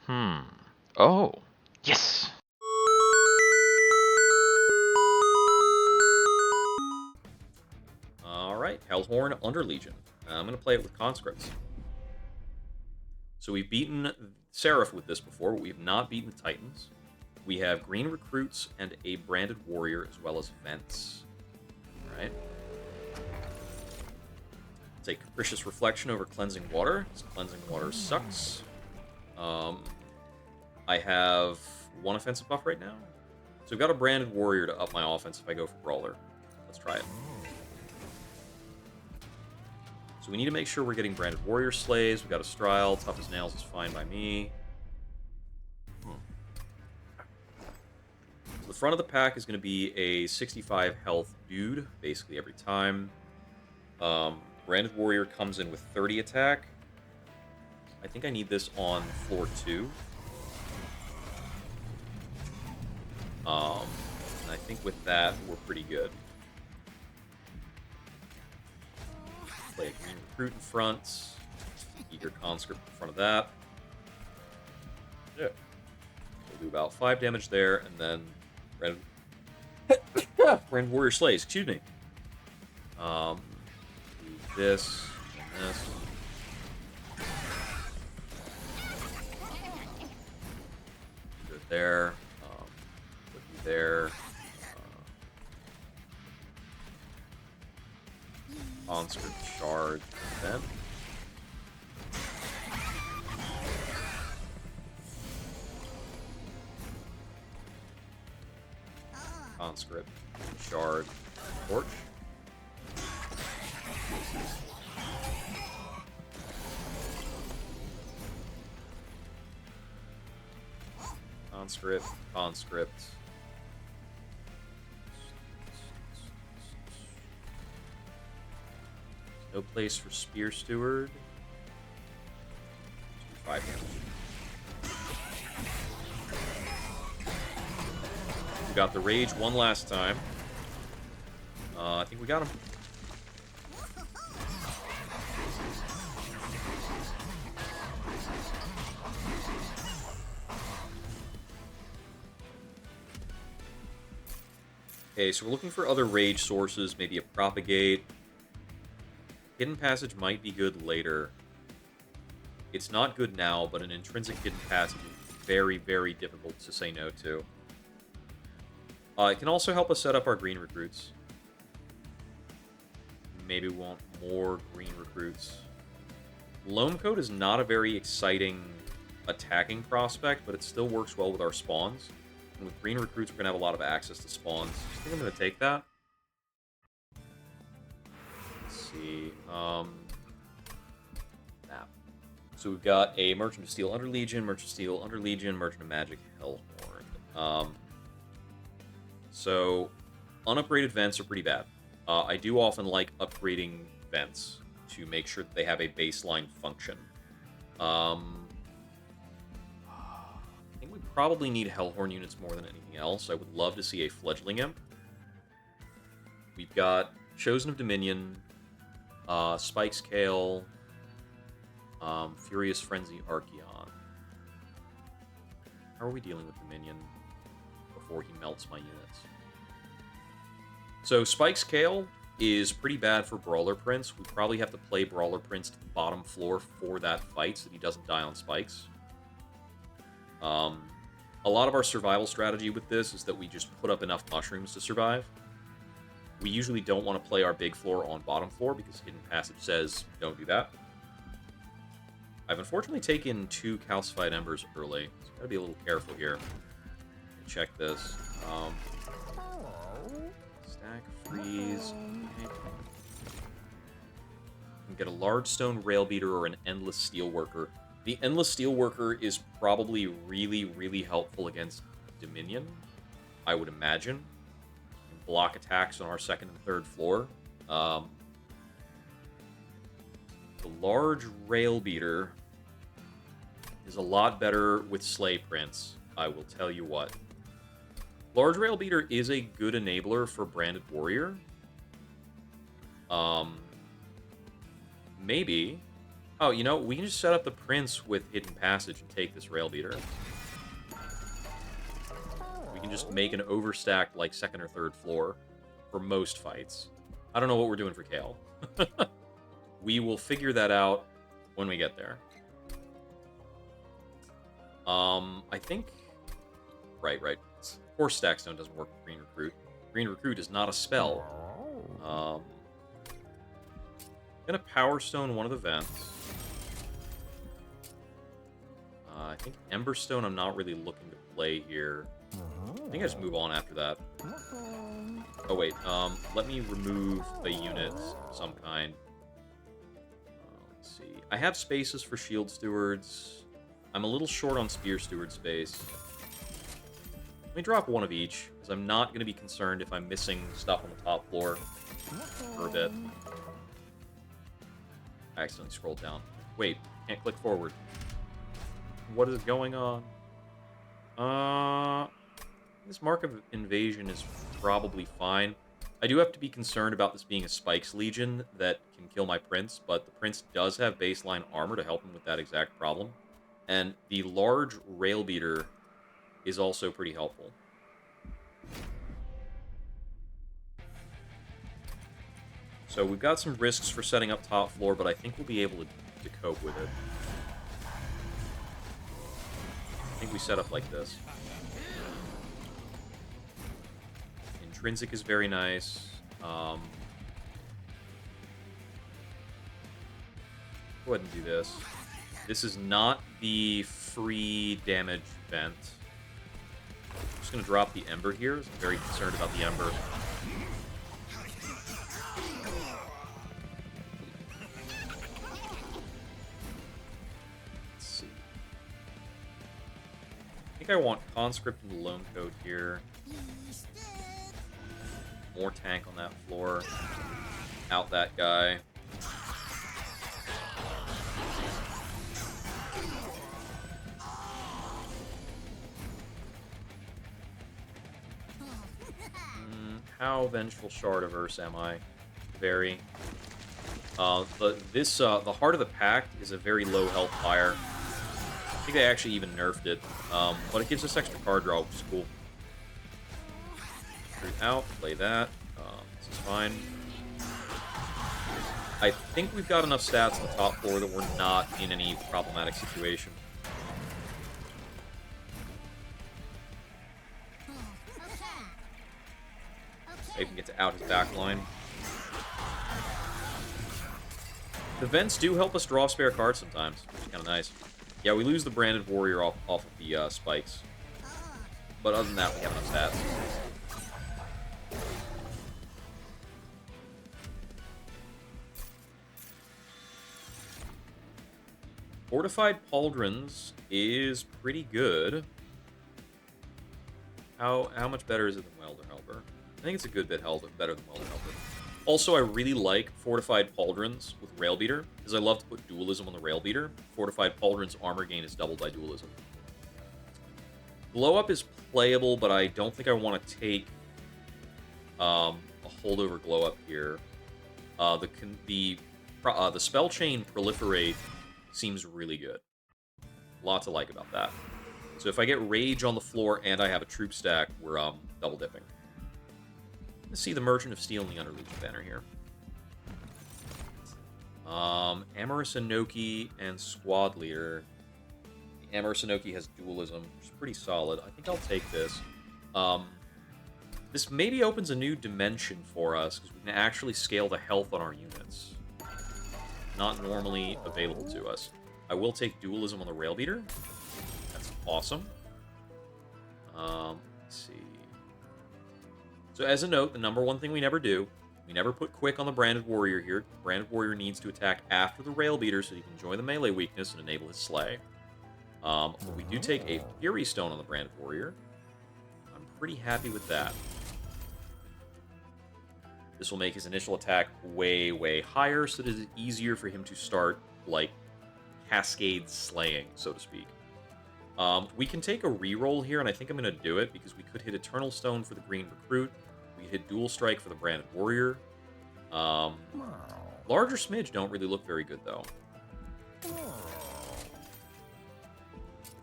Oh, yes. Alright, Hellhorn Under Legion. I'm going to play it with conscripts. So we've beaten Seraph with this before, but we have not beaten the Titans. We have green recruits and a branded warrior, as well as vents. Alright. Take Capricious Reflection over Cleansing Water, because Cleansing Water sucks. I have one offensive buff right now. So I've got a branded warrior to up my offense if I go for Brawler. Let's try it. So we need to make sure we're getting branded warrior slays. We've got a Stryle. Tough as nails is fine by me. So the front of the pack is going to be a 65 health dude, basically every time. Branded warrior comes in with 30 attack. I think I need this on floor 2. And I think with that, we're pretty good. Play a green recruit in front. Eager conscript in front of that. Yeah. We'll do about 5 damage there, and then Brand Warrior Slays, excuse me. Do this and this. Good there. Put you there. Conscript Shard, then. Conscript, Shard, Torch. Conscript, Conscript. No place for Spear Steward. 5 damage. We got the Rage one last time. I think we got him. Okay, so we're looking for other Rage sources, maybe a Propagate. Hidden Passage might be good later. It's not good now, but an intrinsic Hidden Passage is very, very difficult to say no to. It can also help us set up our green recruits. Maybe we want more green recruits. Loam Coat is not a very exciting attacking prospect, but it still works well with our spawns. And with green recruits, we're going to have a lot of access to spawns. I think I'm going to take that. See. Map. So we've got a Merchant of Steel Under Legion, Merchant of Steel Under Legion, Merchant of Magic Hellhorned. So unupgraded vents are pretty bad. I do often like upgrading vents to make sure that they have a baseline function. I think we probably need Hellhorn units more than anything else. I would love to see a Fledgling Imp. We've got Chosen of Dominion, Spike's Kale, Furious Frenzy Archeon. How are we dealing with Dominion before he melts my units? So Spike's Kale is pretty bad for Brawler Prince. We probably have to play Brawler Prince to the bottom floor for that fight so that he doesn't die on spikes. A lot of our survival strategy with this is that we just put up enough mushrooms to survive. We usually don't want to play our big floor on bottom floor because Hidden Passage says don't do that. I've unfortunately taken 2 Calcified Embers early, so I've got to be a little careful here. Check this. Stack, freeze. Okay. You can get a large stone rail beater or an endless steel worker. The endless steel worker is probably really, really helpful against Dominion, I would imagine. Block attacks on our second and third floor. The large rail beater is a lot better with Slay Prince, I will tell you what. Large rail beater is a good enabler for Branded Warrior. Maybe Oh, you know, we can just set up the Prince with Hidden Passage and take this Rail Beater. We can just make an overstacked, like, second or third floor for most fights. I don't know what we're doing for Kale. We will figure that out when we get there. I think... Right. Force Stack Stone doesn't work with Green Recruit. Green Recruit is not a spell. Gonna Power Stone one of the vents. I think Emberstone I'm not really looking to play here. I think I just move on after that. Oh, wait. Let me remove a unit of some kind. Let's see. I have spaces for Shield Stewards. I'm a little short on Spear Steward space. Let me drop one of each, because I'm not going to be concerned if I'm missing stuff on the top floor for a bit. I accidentally scrolled down. Wait, can't click forward. What is going on? This Mark of Invasion is probably fine. I do have to be concerned about this being a Spikes Legion that can kill my Prince, but the Prince does have baseline armor to help him with that exact problem. And the large Rail Beater is also pretty helpful. So we've got some risks for setting up top floor, but I think we'll be able to cope with it. I think we set up like this. Intrinsic is very nice. Go ahead and do this. This is not the free damage vent. I'm just going to drop the Ember here. I'm very concerned about the Ember. Let's see. I think I want Conscript and Loan Code here. More tank on that floor. Out that guy. How Vengeful Shard averse am I? Very. The Heart of the Pact is a very low health fire. I think they actually even nerfed it. But it gives us extra card draw, which is cool. Out, play that. This is fine. I think we've got enough stats on the top floor that we're not in any problematic situation. Maybe we can get to out his back line. The vents do help us draw spare cards sometimes, which is kind of nice. Yeah, we lose the Branded Warrior off of the spikes. But other than that, we have enough stats. Fortified Pauldrons is pretty good. How much better is it than Welder Helper? I think it's a good bit better than Welder Helper. Also, I really like Fortified Pauldrons with Rail Beater, because I love to put Dualism on the Rail Beater. Fortified Pauldrons armor gain is doubled by Dualism. Glow Up is playable, but I don't think I want to take a holdover Glow Up here. The Spell Chain Proliferate seems really good. Lot to like about that. So if I get Rage on the floor and I have a troop stack, we're double dipping. Let's see the Merchant of Steel and the Underlegion banner here. Amorous Inoki and Squad Leader. The Amorous Inoki has Dualism, which is pretty solid. I think I'll take this. This maybe opens a new dimension for us, because we can actually scale the health on our units. Not normally available to us. I will take Dualism on the Rail Beater. That's awesome. Let's see. So as a note, the number one thing we never do, we never put Quick on the Branded Warrior here. The Branded Warrior needs to attack after the Rail Beater so he can join the melee weakness and enable his Slay. But we do take a Fury Stone on the Branded Warrior. I'm pretty happy with that. This will make his initial attack way, way higher, so that it is easier for him to start, like, cascade slaying, so to speak. We can take a reroll here, and I think I'm going to do it, because we could hit Eternal Stone for the Green Recruit. We could hit Dual Strike for the Branded Warrior. Larger Smidge don't really look very good, though.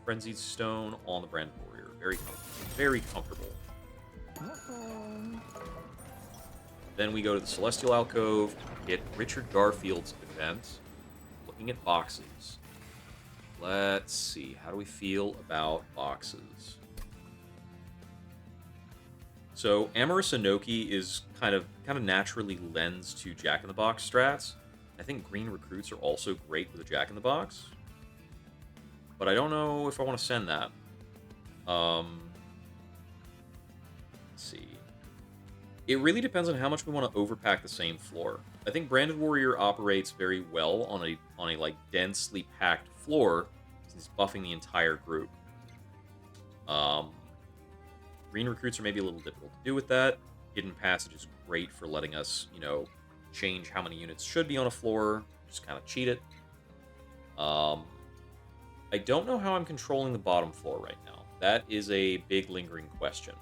Frenzied Stone on the Brand Warrior. Very comfortable. Very comfortable. Then we go to the Celestial Alcove, get Richard Garfield's event. Looking at boxes. Let's see. How do we feel about boxes? So Amorous Inoki is kind of naturally lends to Jack-in-the-Box strats. I think green recruits are also great with a Jack-in-the-Box. But I don't know if I want to send that. Let's see. It really depends on how much we want to overpack the same floor. I think Branded Warrior operates very well on a like densely packed floor since it's buffing the entire group. Green recruits are maybe a little difficult to do with that. Hidden Passage is great for letting us, you know, change how many units should be on a floor. Just kind of cheat it. I don't know how I'm controlling the bottom floor right now. That is a big lingering question.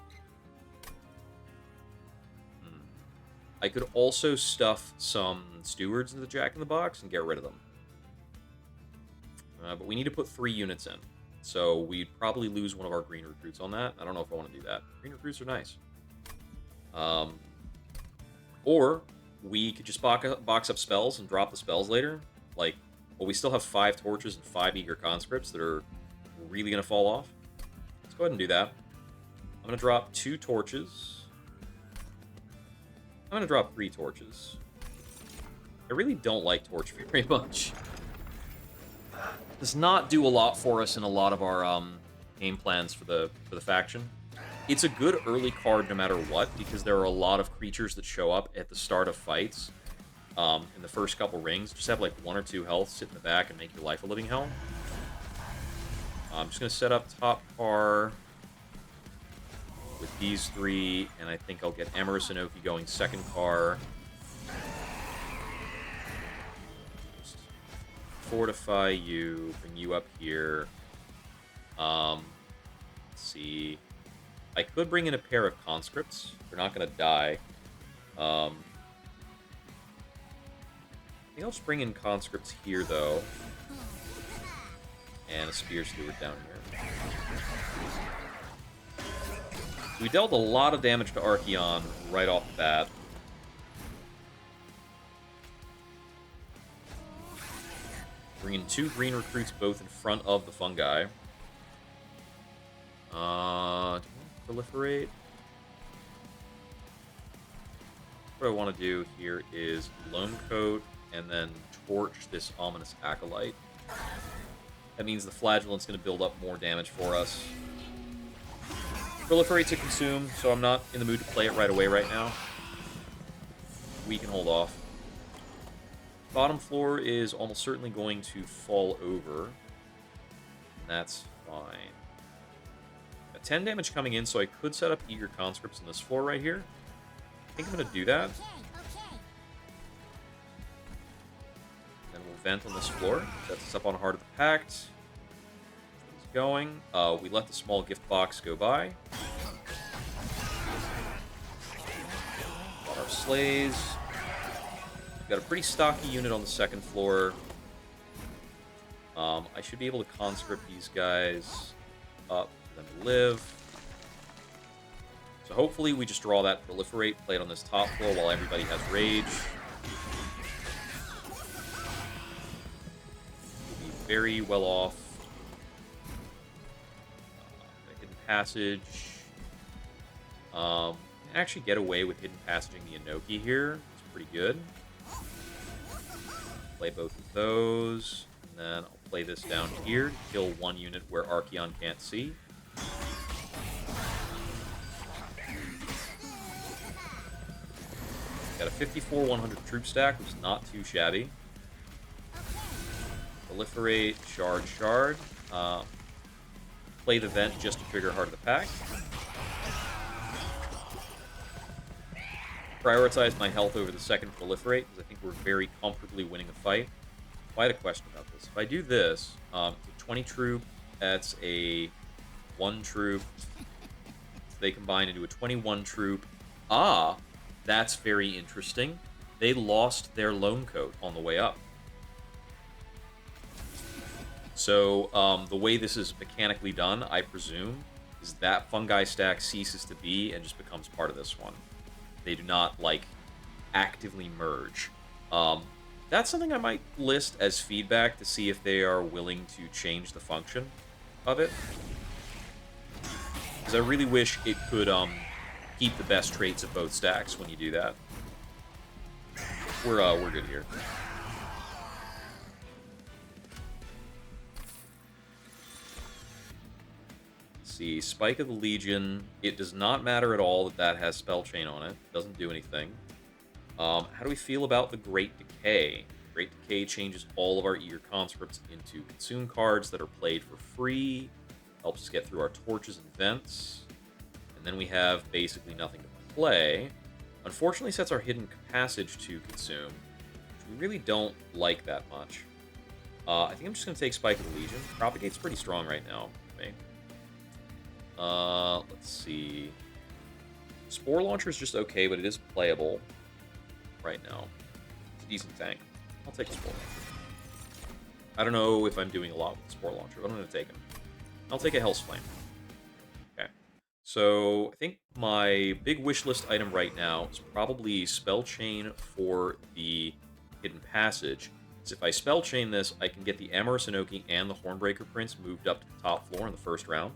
I could also stuff some stewards into the Jack-in-the-Box and get rid of them. But we need to put 3 units in. So we'd probably lose one of our green recruits on that. I don't know if I want to do that. Green recruits are nice. Or we could just box up spells and drop the spells later. Like, well, we still have 5 torches and 5 eager conscripts that are really going to fall off. Let's go ahead and do that. I'm going to drop 2 torches. I'm going to drop 3 torches. I really don't like Torch very much. Does not do a lot for us in a lot of our game plans for the faction. It's a good early card no matter what, because there are a lot of creatures that show up at the start of fights. In the first couple rings, just have like 1 or 2 health, sit in the back, and make your life a living hell. I'm just going to set up top car with these 3, and I think I'll get Amorous Inoki going second car. Just fortify you, bring you up here. Let's see. I could bring in a pair of conscripts. They're not going to die. I think I'll just bring in conscripts here, though. And a spear steward down here. We dealt a lot of damage to Archeon right off the bat. Bring in 2 green recruits both in front of the fungi. Do you want to proliferate? What I want to do here is Lone Coat and then torch this Ominous Acolyte. That means the Flagellant's going to build up more damage for us. Proliferate to consume, so I'm not in the mood to play it right away right now. We can hold off. Bottom floor is almost certainly going to fall over. And that's fine. Got 10 damage coming in, so I could set up Eager Conscripts on this floor right here. I think I'm going to do that. Then we'll vent on this floor. Sets us up on Heart of the Pact. It's going. We let the small gift box go by. Got our sleighs. We've got a pretty stocky unit on the second floor. I should be able to conscript these guys up for them to live. So hopefully we just draw that proliferate, play it on this top floor while everybody has rage. We'll be very well off. Hidden Passage. Actually get away with Hidden Passaging the Inoki here. It's pretty good. Play both of those. And then I'll play this down here to kill 1 unit where Archeon can't see. Got a 54-100 troop stack, which is not too shabby. Proliferate, shard. Play the vent just to trigger Heart of the Pact. Prioritize my health over the second proliferate, because I think we're very comfortably winning a fight. I had a question about this. If I do this, it's a 20 troop, that's a 1 troop. They combine into a 21 troop. Ah, that's very interesting. They lost their Lone Coat on the way up. So the way this is mechanically done, I presume, is that fungi stack ceases to be and just becomes part of this one. They do not, like, actively merge. Um, that's something I might list as feedback to see if they are willing to change the function of it. Because I really wish it could keep the best traits of both stacks when you do that. We're good here. Let's see, Spike of the Legion. It does not matter at all that that has Spell Chain on it. It doesn't do anything. How do we feel about the Great Decay? Great Decay changes all of our Eager Conscripts into Consume cards that are played for free. Helps us get through our torches and vents. And then we have basically nothing to play. Unfortunately, sets our Hidden Passage to Consume, which we really don't like that much. I think I'm just going to take Spike of the Legion. Propagate's pretty strong right now for me. Let's see. Spore Launcher is just okay, but it is playable right now. It's a decent tank. I'll take a Spore Launcher. I don't know if I'm doing a lot with the Spore Launcher, but I'm going to take him. I'll take a Hell's Flame. Okay. So, I think my big wish list item right now is probably Spell Chain for the Hidden Passage. So if I Spell Chain this, I can get the Amorous Inoki and the Hornbreaker Prince moved up to the top floor in the first round.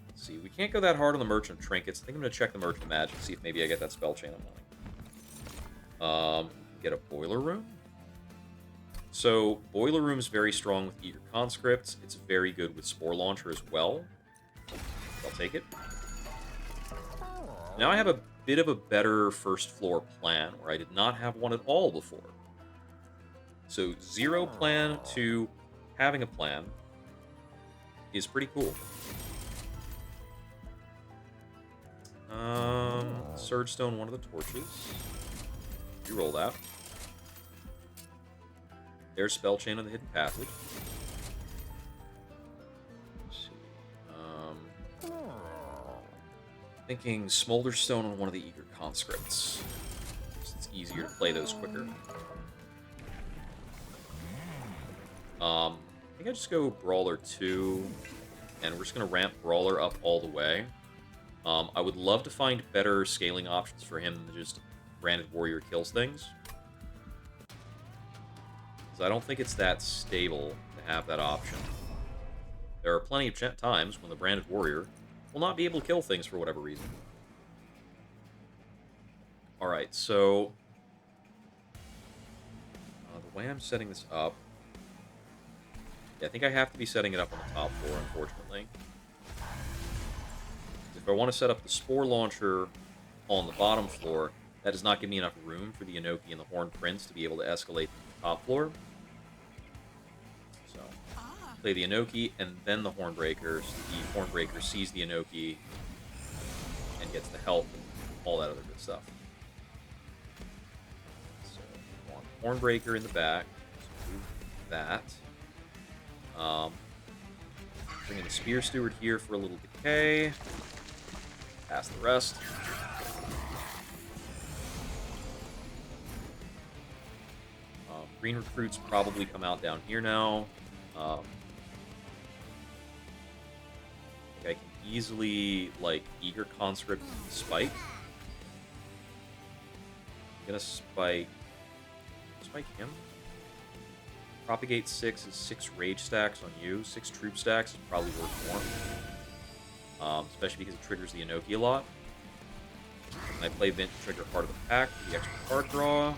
Let's see, we can't go that hard on the Merchant of Trinkets. I think I'm going to check the Merchant of Magic, see if maybe I get that Spell Chain I'm wanting. Get a Boiler Room. So, Boiler Room is very strong with Eager Conscripts. It's very good with Spore Launcher as well. I'll take it. Now I have a bit of a better first floor plan, where I did not have one at all before. So, 0 plan to having a plan is pretty cool. Surge Stone, one of the torches. You roll that. There's Spell Chain on the Hidden Passage. Let's see. Thinking Smolder Stone on one of the Eager Conscripts. It's easier to play those quicker. I think I just go Brawler 2, and we're just going to ramp Brawler up all the way. I would love to find better scaling options for him than just Branded Warrior kills things. Because I don't think it's that stable to have that option. There are plenty of times when the Branded Warrior will not be able to kill things for whatever reason. Alright, so the way I'm setting this up, yeah, I think I have to be setting it up on the top floor, unfortunately. If I want to set up the Spore Launcher on the bottom floor, that does not give me enough room for the Inoki and the Horned Prince to be able to escalate to the top floor. So, play the Inoki and then the Hornbreaker, so the Hornbreaker sees the Inoki and gets the health and all that other good stuff. So, I want Hornbreaker in the back, so move that. Bring in the Spear Steward here for a little decay. Pass the rest. Green recruits probably come out down here now. I think I can easily, like, Eager Conscript Spike. I'm gonna spike him. Propagate 6 is 6 rage stacks on you. 6 troop stacks is probably worth more. Especially because it triggers the Inoki a lot. And I play Vint to trigger Heart of the Pack for the extra card draw.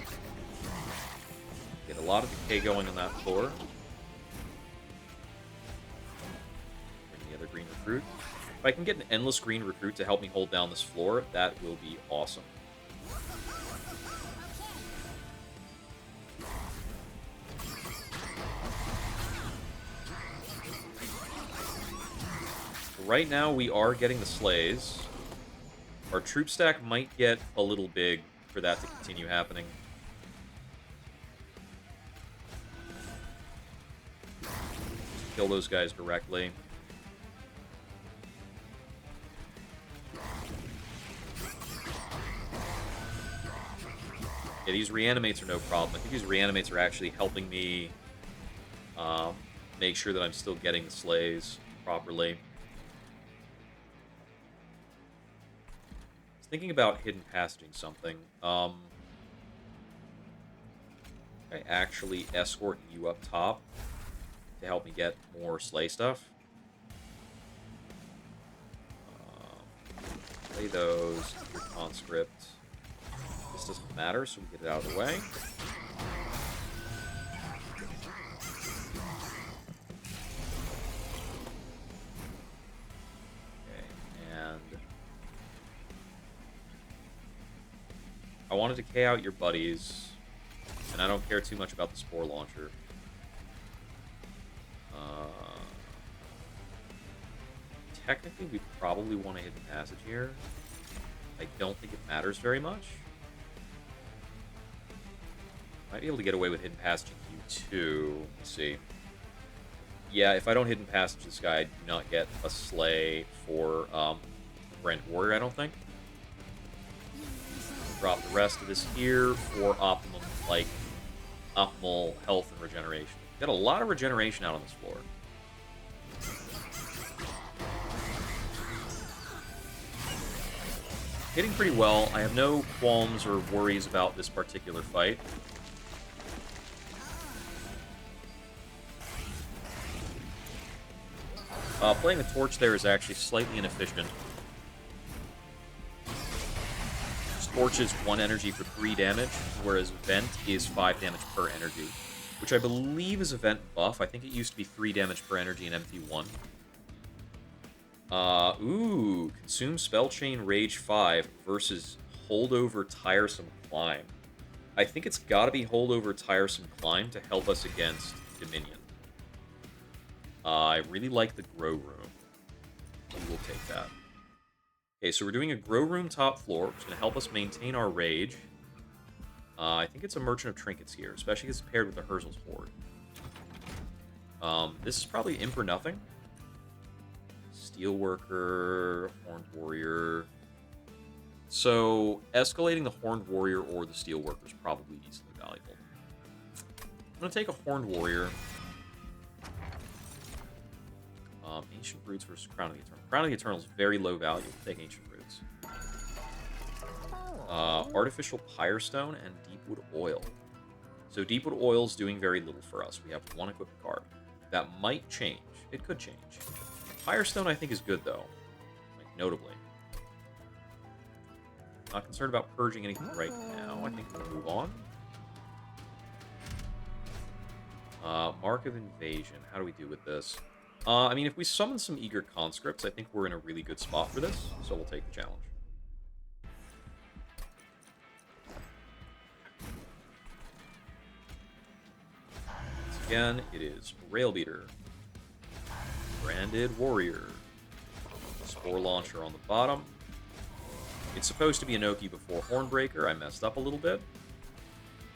Get a lot of decay going on that floor. Bring the other green recruit. If I can get an endless green recruit to help me hold down this floor, that will be awesome. Right now, we are getting the Slays. Our troop stack might get a little big for that to continue happening. Kill those guys directly. Yeah, these reanimates are no problem. I think these reanimates are actually helping me Um, make sure that I'm still getting the slays properly. Thinking about hidden passaging something. I actually escort you up top to help me get more slay stuff. Play those. Your conscript. This doesn't matter, so we get it out of the way. Okay, and I want to decay out your buddies, and I don't care too much about the spore launcher. Technically, we probably want a hidden passage here. I don't think it matters very much. Might be able to get away with hidden passage in Q2. Let's see. Yeah, if I don't hidden passage this guy, I do not get a slay for Grand Warrior, I don't think. Drop the rest of this here for optimal health and regeneration. Got a lot of regeneration out on this floor. Hitting pretty well. I have no qualms or worries about this particular fight. Playing the torch there is actually slightly inefficient. Torch is 1 energy for 3 damage, whereas Vent is 5 damage per energy, which I believe is a Vent buff. I think it used to be 3 damage per energy in MT1. Ooh, Consume Spell Chain Rage 5 versus Holdover Tiresome Climb. I think it's gotta be Holdover Tiresome Climb to help us against Dominion. I really like the Grow Room. We will take that. Okay, so we're doing a Grow Room top floor, which is going to help us maintain our rage. I think it's a Merchant of Trinkets here, especially because it's paired with the Herzl's Horde. This is probably Imp or nothing. Steelworker, Horned Warrior. So, escalating the Horned Warrior or the Steelworker is probably easily valuable. I'm going to take a Horned Warrior. Ancient Roots versus Crown of the Eternal. Crown of the Eternal is very low value. Take Ancient Roots. Artificial Pyrestone and Deepwood Oil. So Deepwood Oil is doing very little for us. We have 1 equipped card. That might change. It could change. Pyrestone, I think, is good, though. Like, notably. Not concerned about purging anything right now. I think we'll move on. Mark of Invasion. How do we do with this? I mean, if we summon some Eager Conscripts, I think we're in a really good spot for this, so we'll take the challenge. Once again, it is Railbeater, Branded Warrior, Spore Launcher on the bottom. It's supposed to be Inoki before Hornbreaker. I messed up a little bit.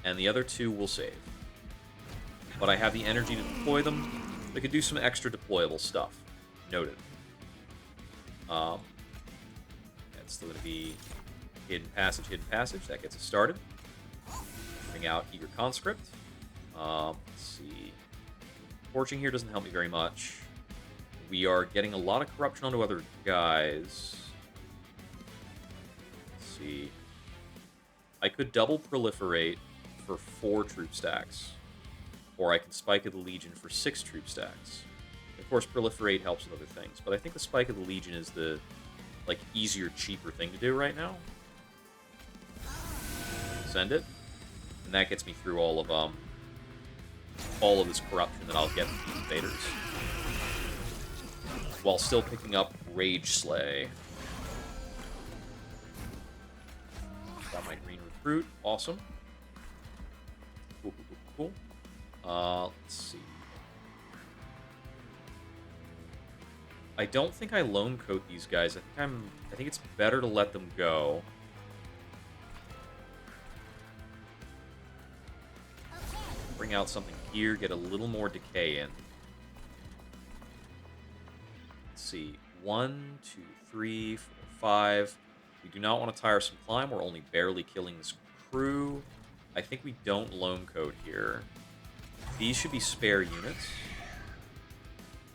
And the other 2 will save. But I have the energy to deploy them. They could do some extra deployable stuff. Noted. That's still going to be hidden passage. That gets us started. Bring out Eager Conscript. Let's see. Torching here doesn't help me very much. We are getting a lot of corruption onto other guys. Let's see. I could double proliferate for 4 troop stacks. Or I can Spike of the Legion for 6 troop stacks. Of course, Proliferate helps with other things, but I think the Spike of the Legion is the, like, easier, cheaper thing to do right now. Send it. And that gets me through all of this corruption that I'll get from these invaders. While still picking up Rage Slay. Got my green recruit. Awesome. Cool, cool, cool, cool. Let's see. I don't think I lone coat these guys. I think it's better to let them go. Bring out something here, get a little more decay in. Let's see. 1, 2, 3, 4, 5. We do not want to tiresome climb. We're only barely killing this crew. I think we don't lone coat here. These should be spare units,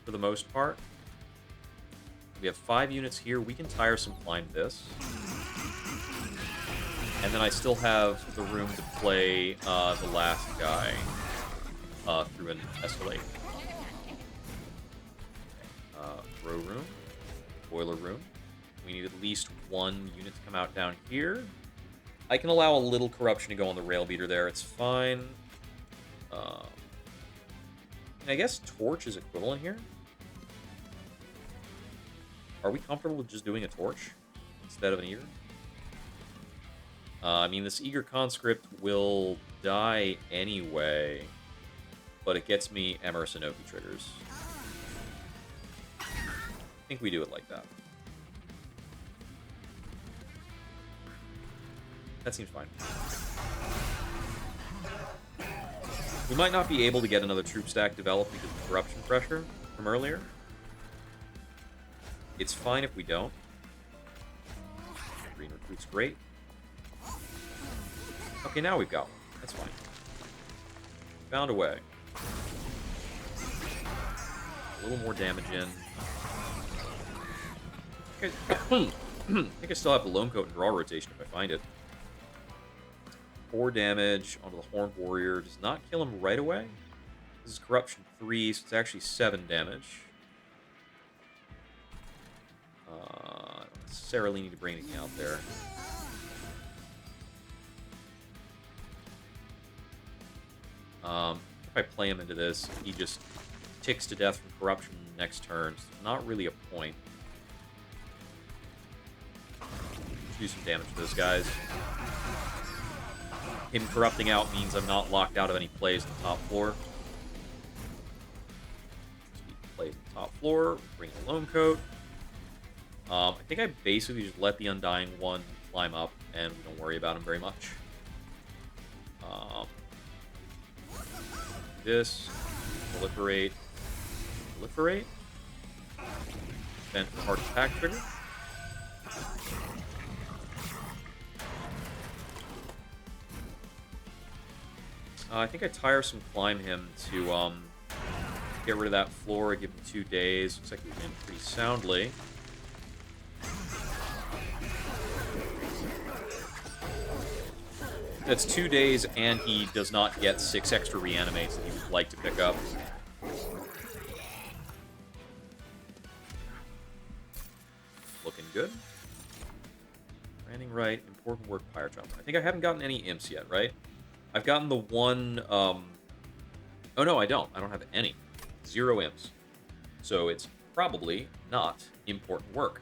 for the most part. We have 5 units here. We can tiresome climb this. And then I still have the room to play the last guy through an escalate. Row room. Boiler room. We need at least 1 unit to come out down here. I can allow a little corruption to go on the rail beater there. It's fine. I guess torch is equivalent here. Are we comfortable with just doing a torch instead of an eager? I mean, this eager conscript will die anyway, but it gets me Emersinoki triggers. I think we do it like that. That seems fine. We might not be able to get another troop stack developed because of corruption pressure from earlier. It's fine if we don't. Green recruit's great. Okay, now we've got one. That's fine. Found a way. A little more damage in. I think I still have the Lone Coat and Draw rotation if I find it. 4 damage onto the Horned Warrior. Does not kill him right away. This is Corruption 3, so it's actually 7 damage. I don't necessarily need to bring anything out there. If I play him into this, he just ticks to death from Corruption next turn. So not really a point. Do some damage to those guys. Him corrupting out means I'm not locked out of any plays on the top floor. So we can play the top floor, bring the Lone Coat. I think I basically just let the Undying one climb up, and we don't worry about him very much. This, proliferate, Vent for Heart Attack trigger. I think I tiresome climb him to get rid of that floor, give him 2 days. Looks like we win pretty soundly. That's 2 days, and he does not get 6 extra reanimates that he would like to pick up. Looking good. Branding right, important work, Pyre Chopper. I think I haven't gotten any imps yet, right? I've gotten the one, oh no, I don't. I don't have any. 0 imps. So it's probably not important work.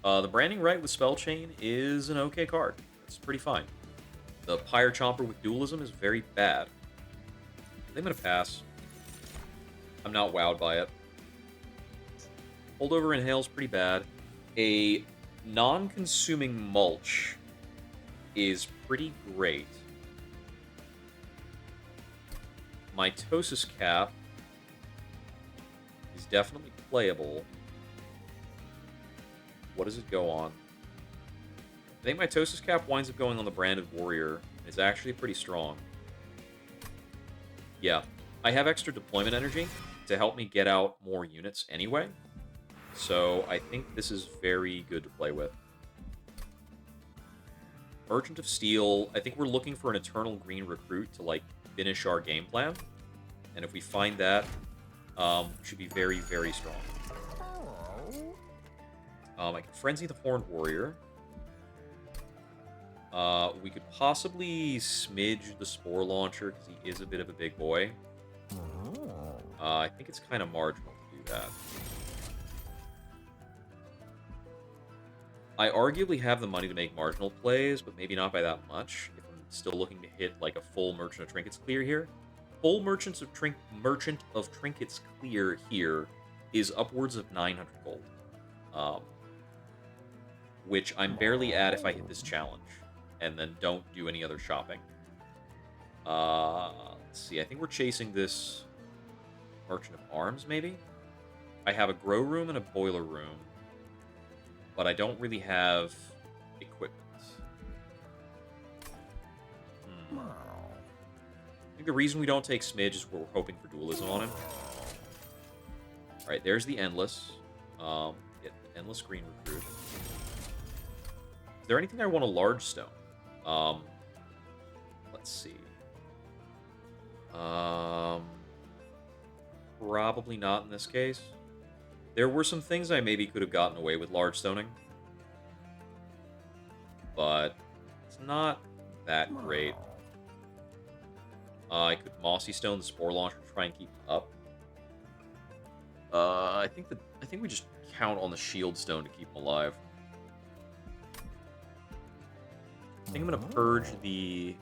The Branding Right with Spell Chain is an okay card. It's pretty fine. The Pyre Chomper with Dualism is very bad. I'm going to pass. I'm not wowed by it. Holdover Inhale is pretty bad. A non-consuming Mulch is pretty great. Mitosis Cap is definitely playable. What does it go on? I think Mitosis Cap winds up going on the Branded Warrior. It's actually pretty strong. Yeah. I have extra deployment energy to help me get out more units anyway. So I think this is very good to play with. Merchant of Steel. I think we're looking for an Eternal Green Recruit to, like, finish our game plan. And if we find that, we should be very, very strong. I can Frenzy the Horned Warrior. We could possibly smidge the Spore Launcher, because he is a bit of a big boy. I think it's kind of marginal to do that. I arguably have the money to make marginal plays, but maybe not by that much, if I'm still looking to hit like a full Merchant of Trinkets clear here. Full Merchant of Trinkets clear here is upwards of 900 gold. Which I'm barely at if I hit this challenge, and then don't do any other shopping. Let's see, I think we're chasing this Merchant of Arms, maybe? I have a Grow Room and a Boiler Room, but I don't really have equipment. I think the reason we don't take Smidge is we're hoping for dualism on him. Alright, there's the Endless. Get Endless Green Recruit. Is there anything I want a large stone? Let's see. Probably not in this case. There were some things I maybe could have gotten away with large stoning. But it's not that great. I could Mossy Stone the Spore Launcher to try and keep it up. I think we just count on the Shield Stone to keep him alive. I think I'm gonna purge the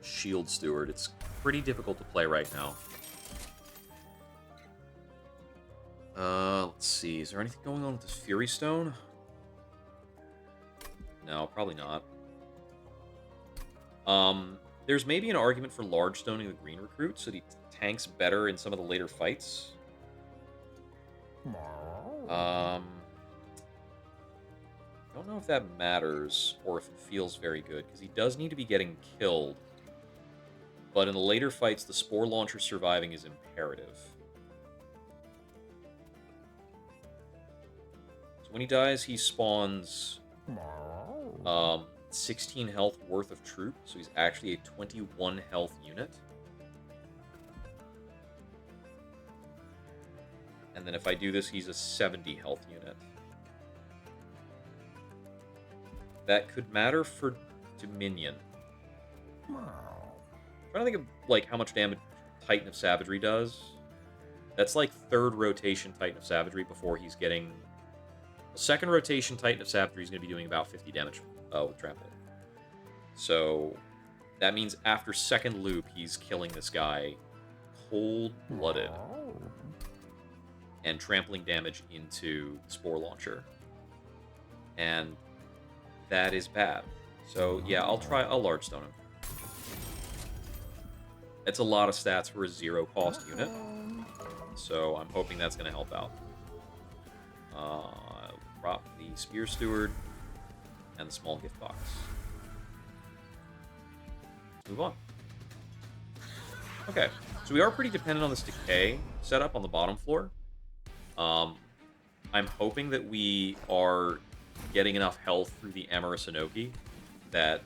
Shield Steward. It's pretty difficult to play right now. Let's see. Is there anything going on with this Fury Stone? No, probably not. There's maybe an argument for large stoning the green recruit so that he tanks better in some of the later fights. Don't know if that matters or if it feels very good, because he does need to be getting killed. But in the later fights, the Spore Launcher surviving is imperative. So when he dies, he spawns 16 health worth of troop, so he's actually a 21 health unit. And then if I do this, he's a 70 health unit. That could matter for Dominion. I'm trying to think of like how much damage Titan of Savagery does. That's like third rotation Titan of Savagery before he's getting... Second rotation Titan of Savagery is going to be doing about 50 damage with Trample. So that means after second loop, he's killing this guy cold-blooded. And trampling damage into the Spore Launcher. And that is bad. So yeah, I'll large stone him. It's a lot of stats for a zero cost unit. So I'm hoping that's going to help out. Prop the Spear Steward and the small gift box. Let's move on. Okay, so we are pretty dependent on this decay setup on the bottom floor. I'm hoping that we are getting enough health through the Amorous Inoki that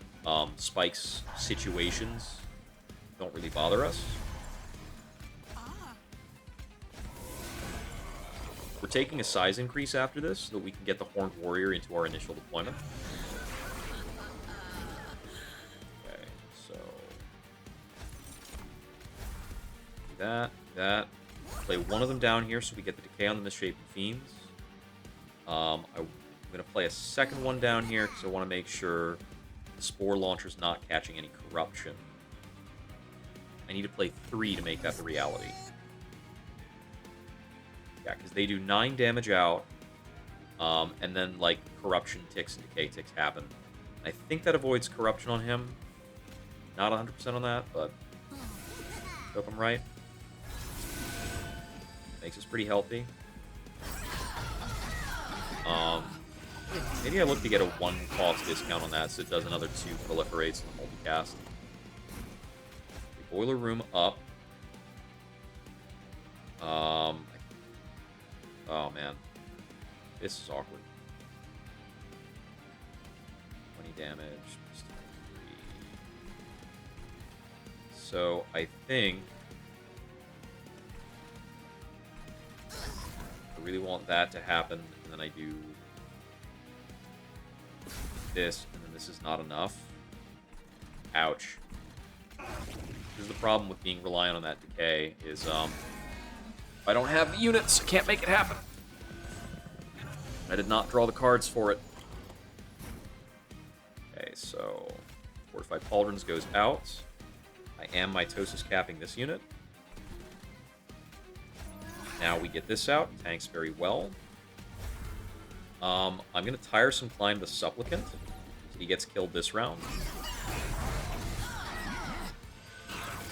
Spike's situations don't really bother us. We're taking a size increase after this so that we can get the Horned Warrior into our initial deployment. Okay, so... that. Play one of them down here so we get the decay on the Misshapen Fiends. I'm going to play a second one down here because I want to make sure the Spore Launcher's not catching any corruption. I need to play 3 to make that the reality. Yeah, because they do 9 damage out, and then, like, corruption ticks and decay ticks happen. I think that avoids corruption on him. Not 100% on that, but hope I'm right. Makes us pretty healthy. Maybe I look to get a 1-cost discount on that so it does another 2 proliferates in the multicast. The Boiler Room up. Oh man. This is awkward. 20 damage. So I think I really want that to happen, and then I do this, and then this is not enough. Ouch. This is the problem with being reliant on that decay, is if I don't have units, I can't make it happen. I did not draw the cards for it. Okay, so Fortified Pauldrons goes out. I am mitosis capping this unit. Now we get this out. Tanks very well. I'm going to Tiresome Climb the Supplicant. So he gets killed this round.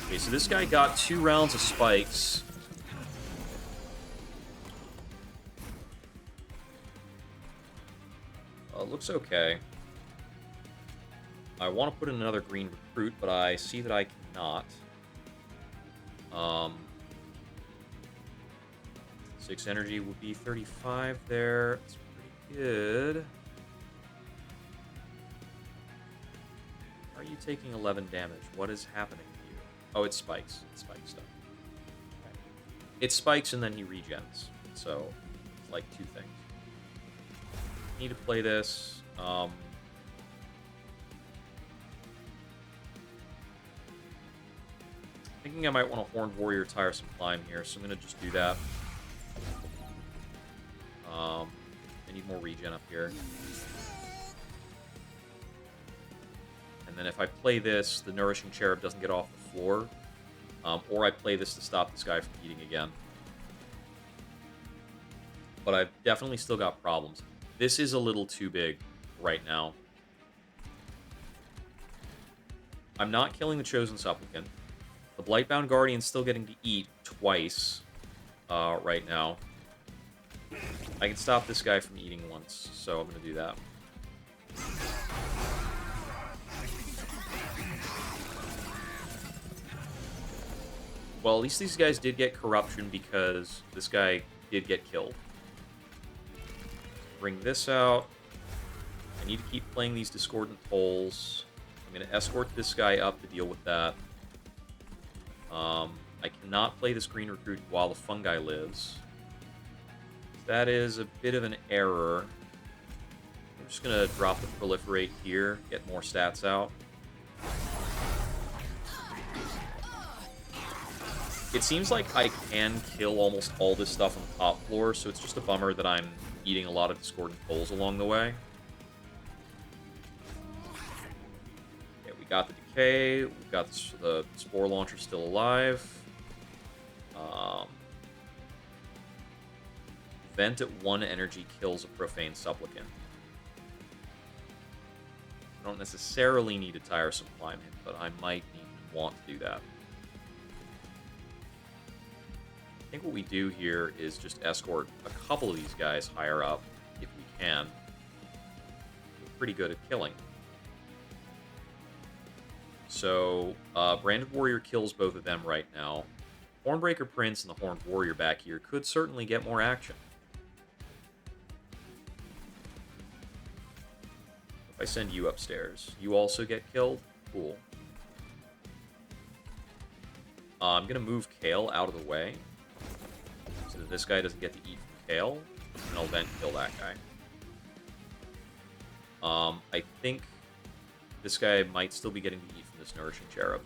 Okay, so this guy got 2 rounds of spikes. Looks okay. I want to put in another green recruit, but I see that I cannot. Um, 6 energy would be 35 there. It's pretty good. Are you taking 11 damage? What is happening to you? Oh, it spikes. It spikes stuff. Okay. It spikes and then he regens. So, it's like 2 things. Need to play this. Thinking I might want a Horned Warrior Tiresome Climb here, so I'm going to just do that. I need more regen up here. And then if I play this, the Nourishing Cherub doesn't get off the floor. Or I play this to stop this guy from eating again. But I've definitely still got problems. This is a little too big right now. I'm not killing the Chosen Supplicant. The Blightbound Guardian's still getting to eat twice right now. I can stop this guy from eating once, so I'm going to do that. Well, at least these guys did get Corruption because this guy did get killed. Bring this out. I need to keep playing these Discordant Holes. I'm going to escort this guy up to deal with that. I cannot play this Green Recruit while the Fungi lives. That is a bit of an error. I'm just going to drop the Proliferate here, get more stats out. It seems like I can kill almost all this stuff on the top floor, so it's just a bummer that I'm eating a lot of Discordant Holes along the way. Okay, we got the Decay, we've got the Spore Launcher still alive. Vent at 1 energy kills a Profane Supplicant. I don't necessarily need a Tiresome Climb hit, but I might want to do that. I think what we do here is just escort a couple of these guys higher up, if we can. We're pretty good at killing. So, Branded Warrior kills both of them right now. Hornbreaker Prince and the Horned Warrior back here could certainly get more action. If I send you upstairs, you also get killed? Cool. I'm going to move Kale out of the way so that this guy doesn't get to eat from Kale, and I'll then kill that guy. I think this guy might still be getting to eat from this Nourishing Cherub.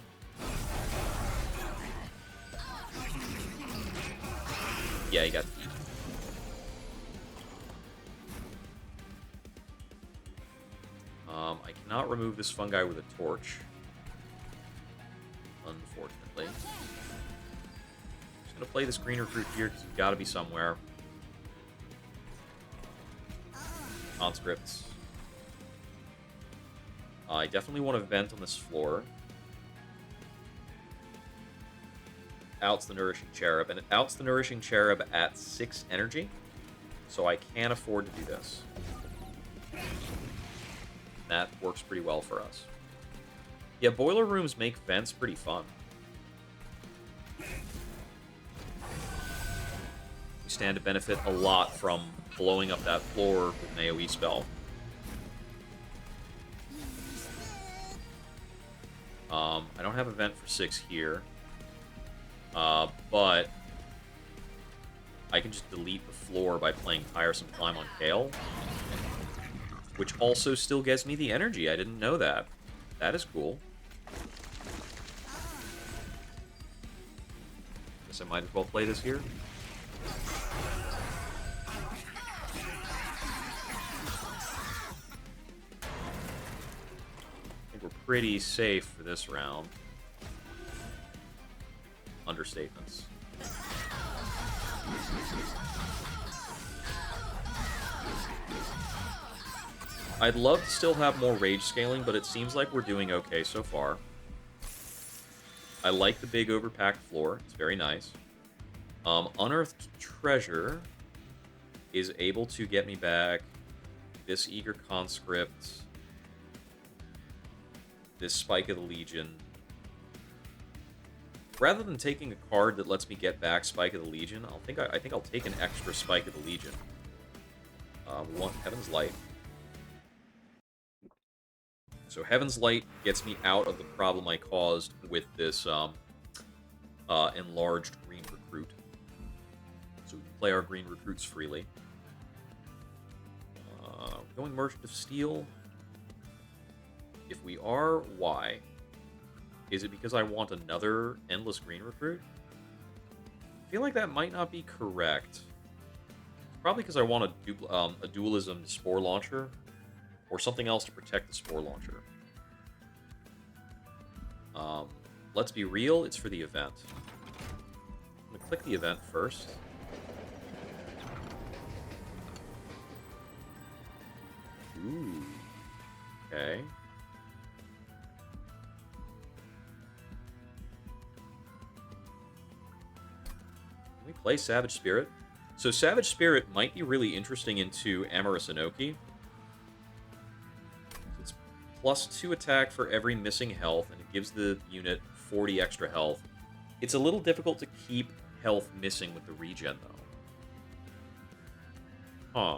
Yeah, he got to eat. I cannot remove this fungi with a torch. Unfortunately. I'm just going to play this Green Recruit here because you've got to be somewhere. Conscripts. I definitely want to vent on this floor. Outs the Nourishing Cherub, and it outs the Nourishing Cherub at 6 energy, so I can afford to do this. That works pretty well for us. Yeah, boiler rooms make vents pretty fun. We stand to benefit a lot from blowing up that floor with an AoE spell. I don't have a vent for 6 here. But I can just delete the floor by playing Tiresome Climb on Kale, which also still gets me the energy. I didn't know that. That is cool. Guess I might as well play this here. I think we're pretty safe for this round. Understatements. I'd love to still have more rage scaling, but it seems like we're doing okay so far. I like the big overpacked floor. It's very nice. Unearthed Treasure is able to get me back this Eager Conscript, this Spike of the Legion, Rather than taking a card that lets me get back Spike of the Legion, I think I'll take an extra Spike of the Legion. We want Heaven's Light. So Heaven's Light gets me out of the problem I caused with this enlarged green recruit. So we can play our green recruits freely. Going Merchant of Steel. If we are, why? Is it because I want another endless green recruit? I feel like that might not be correct. Probably because I want a dualism spore launcher, or something else to protect the spore launcher. Let's be real, it's for the event. I'm gonna click the event first. Ooh. Okay. Can we play Savage Spirit? So Savage Spirit might be really interesting into Amorous Inoki. It's +2 attack for every missing health, and it gives the unit 40 extra health. It's a little difficult to keep health missing with the regen, though. Huh.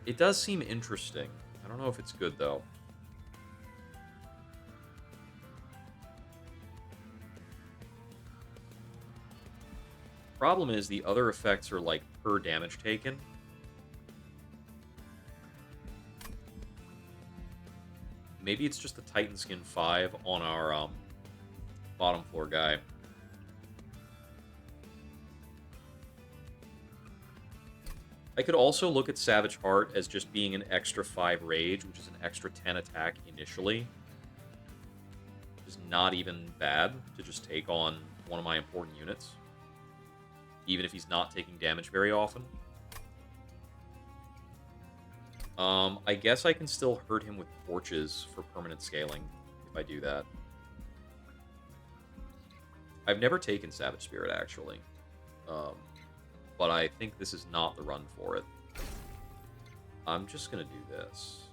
It does seem interesting. I don't know if it's good, though. Problem is, the other effects are, like, per damage taken. Maybe it's just the Titan Skin 5 on our bottom floor guy. I could also look at Savage Heart as just being an extra 5 rage, which is an extra 10 attack initially. Which is not even bad to just take on one of my important units. Even if he's not taking damage very often. I guess I can still hurt him with torches for permanent scaling if I do that. I've never taken Savage Spirit, actually. But I think this is not the run for it. I'm just going to do this.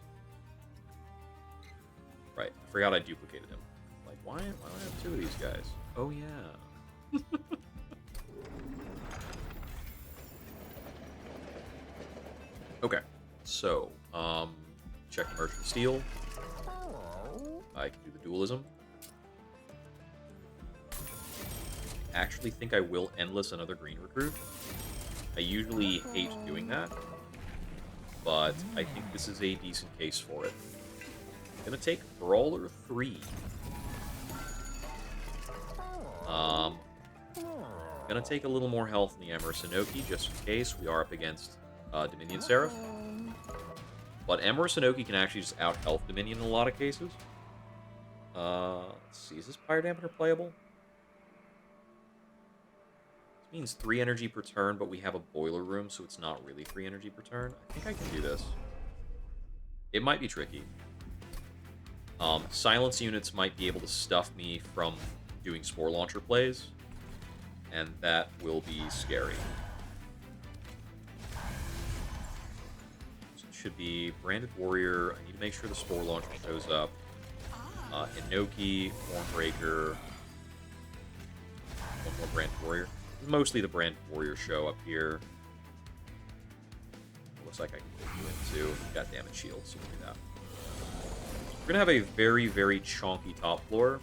Right, I forgot I duplicated him. Like, why do I have 2 of these guys? Oh, yeah. Okay, so, check the Merchant of Steel. I can do the dualism. Actually think I will endless another green recruit. I usually hate doing that, but I think this is a decent case for it. I'm gonna take Brawler 3. Gonna take a little more health in the Amorous Inoki, just in case. We are up against Dominion Seraph. But Amorous Inoki can actually just out-health Dominion in a lot of cases. Let's see, is this Pyre Dampener playable? This means 3 energy per turn, but we have a Boiler Room, so it's not really 3 energy per turn. I think I can do this. It might be tricky. Silence units might be able to stuff me from doing Spore Launcher plays, and that will be scary. So it should be Branded Warrior. I need to make sure the Spore Launcher shows up. Inoki, Hornbreaker, one more Branded Warrior. Mostly the Branded Warrior show up here. It looks like I can put you into. Got damage shield, so we'll do that. We're going to have a very, very chonky top floor.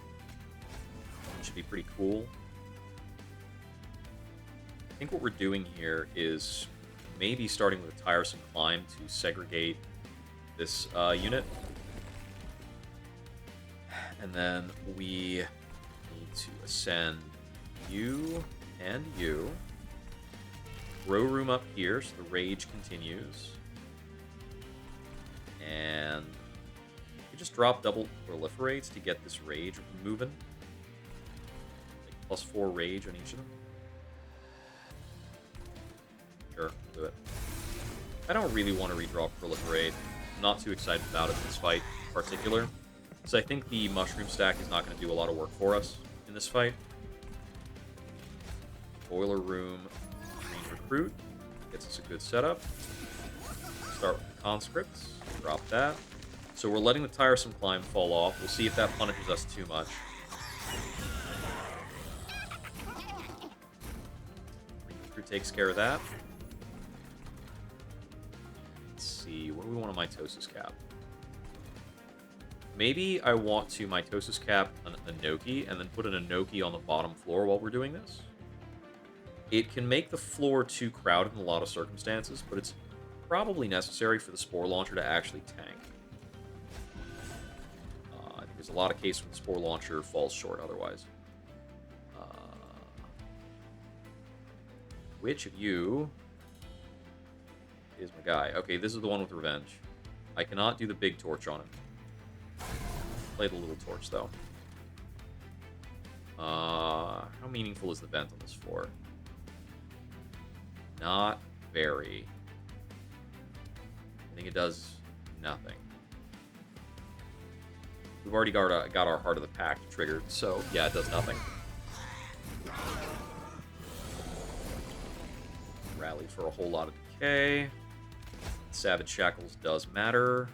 It should be pretty cool. I think what we're doing here is maybe starting with a tiresome climb to segregate this unit. And then we need to ascend you and you. Row room up here, so the rage continues. And we just drop double proliferates to get this rage moving. Like +4 rage on each of them. Sure, we'll do it. I don't really want to redraw proliferate. I'm not too excited about it in this fight in particular. So I think the mushroom stack is not going to do a lot of work for us in this fight. Boiler room, green recruit, gets us a good setup. Start with the conscripts, drop that. So we're letting the tiresome climb fall off. We'll see if that punishes us too much. Crew takes care of that. Let's see, what do we want to mitosis cap? Maybe I want to mitosis cap an Inoki and then put an Inoki on the bottom floor while we're doing this. It can make the floor too crowded in a lot of circumstances, but it's probably necessary for the Spore Launcher to actually tank. I think there's a lot of cases when the Spore Launcher falls short otherwise. Which of you is my guy? Okay, this is the one with revenge. I cannot do the big torch on him. Play the little torch, though. How meaningful is the vent on this floor? Not very. I think it does nothing. We've already got our Heart of the Pact triggered, so yeah, it does nothing. Rally for a whole lot of decay. Savage Shackles does matter.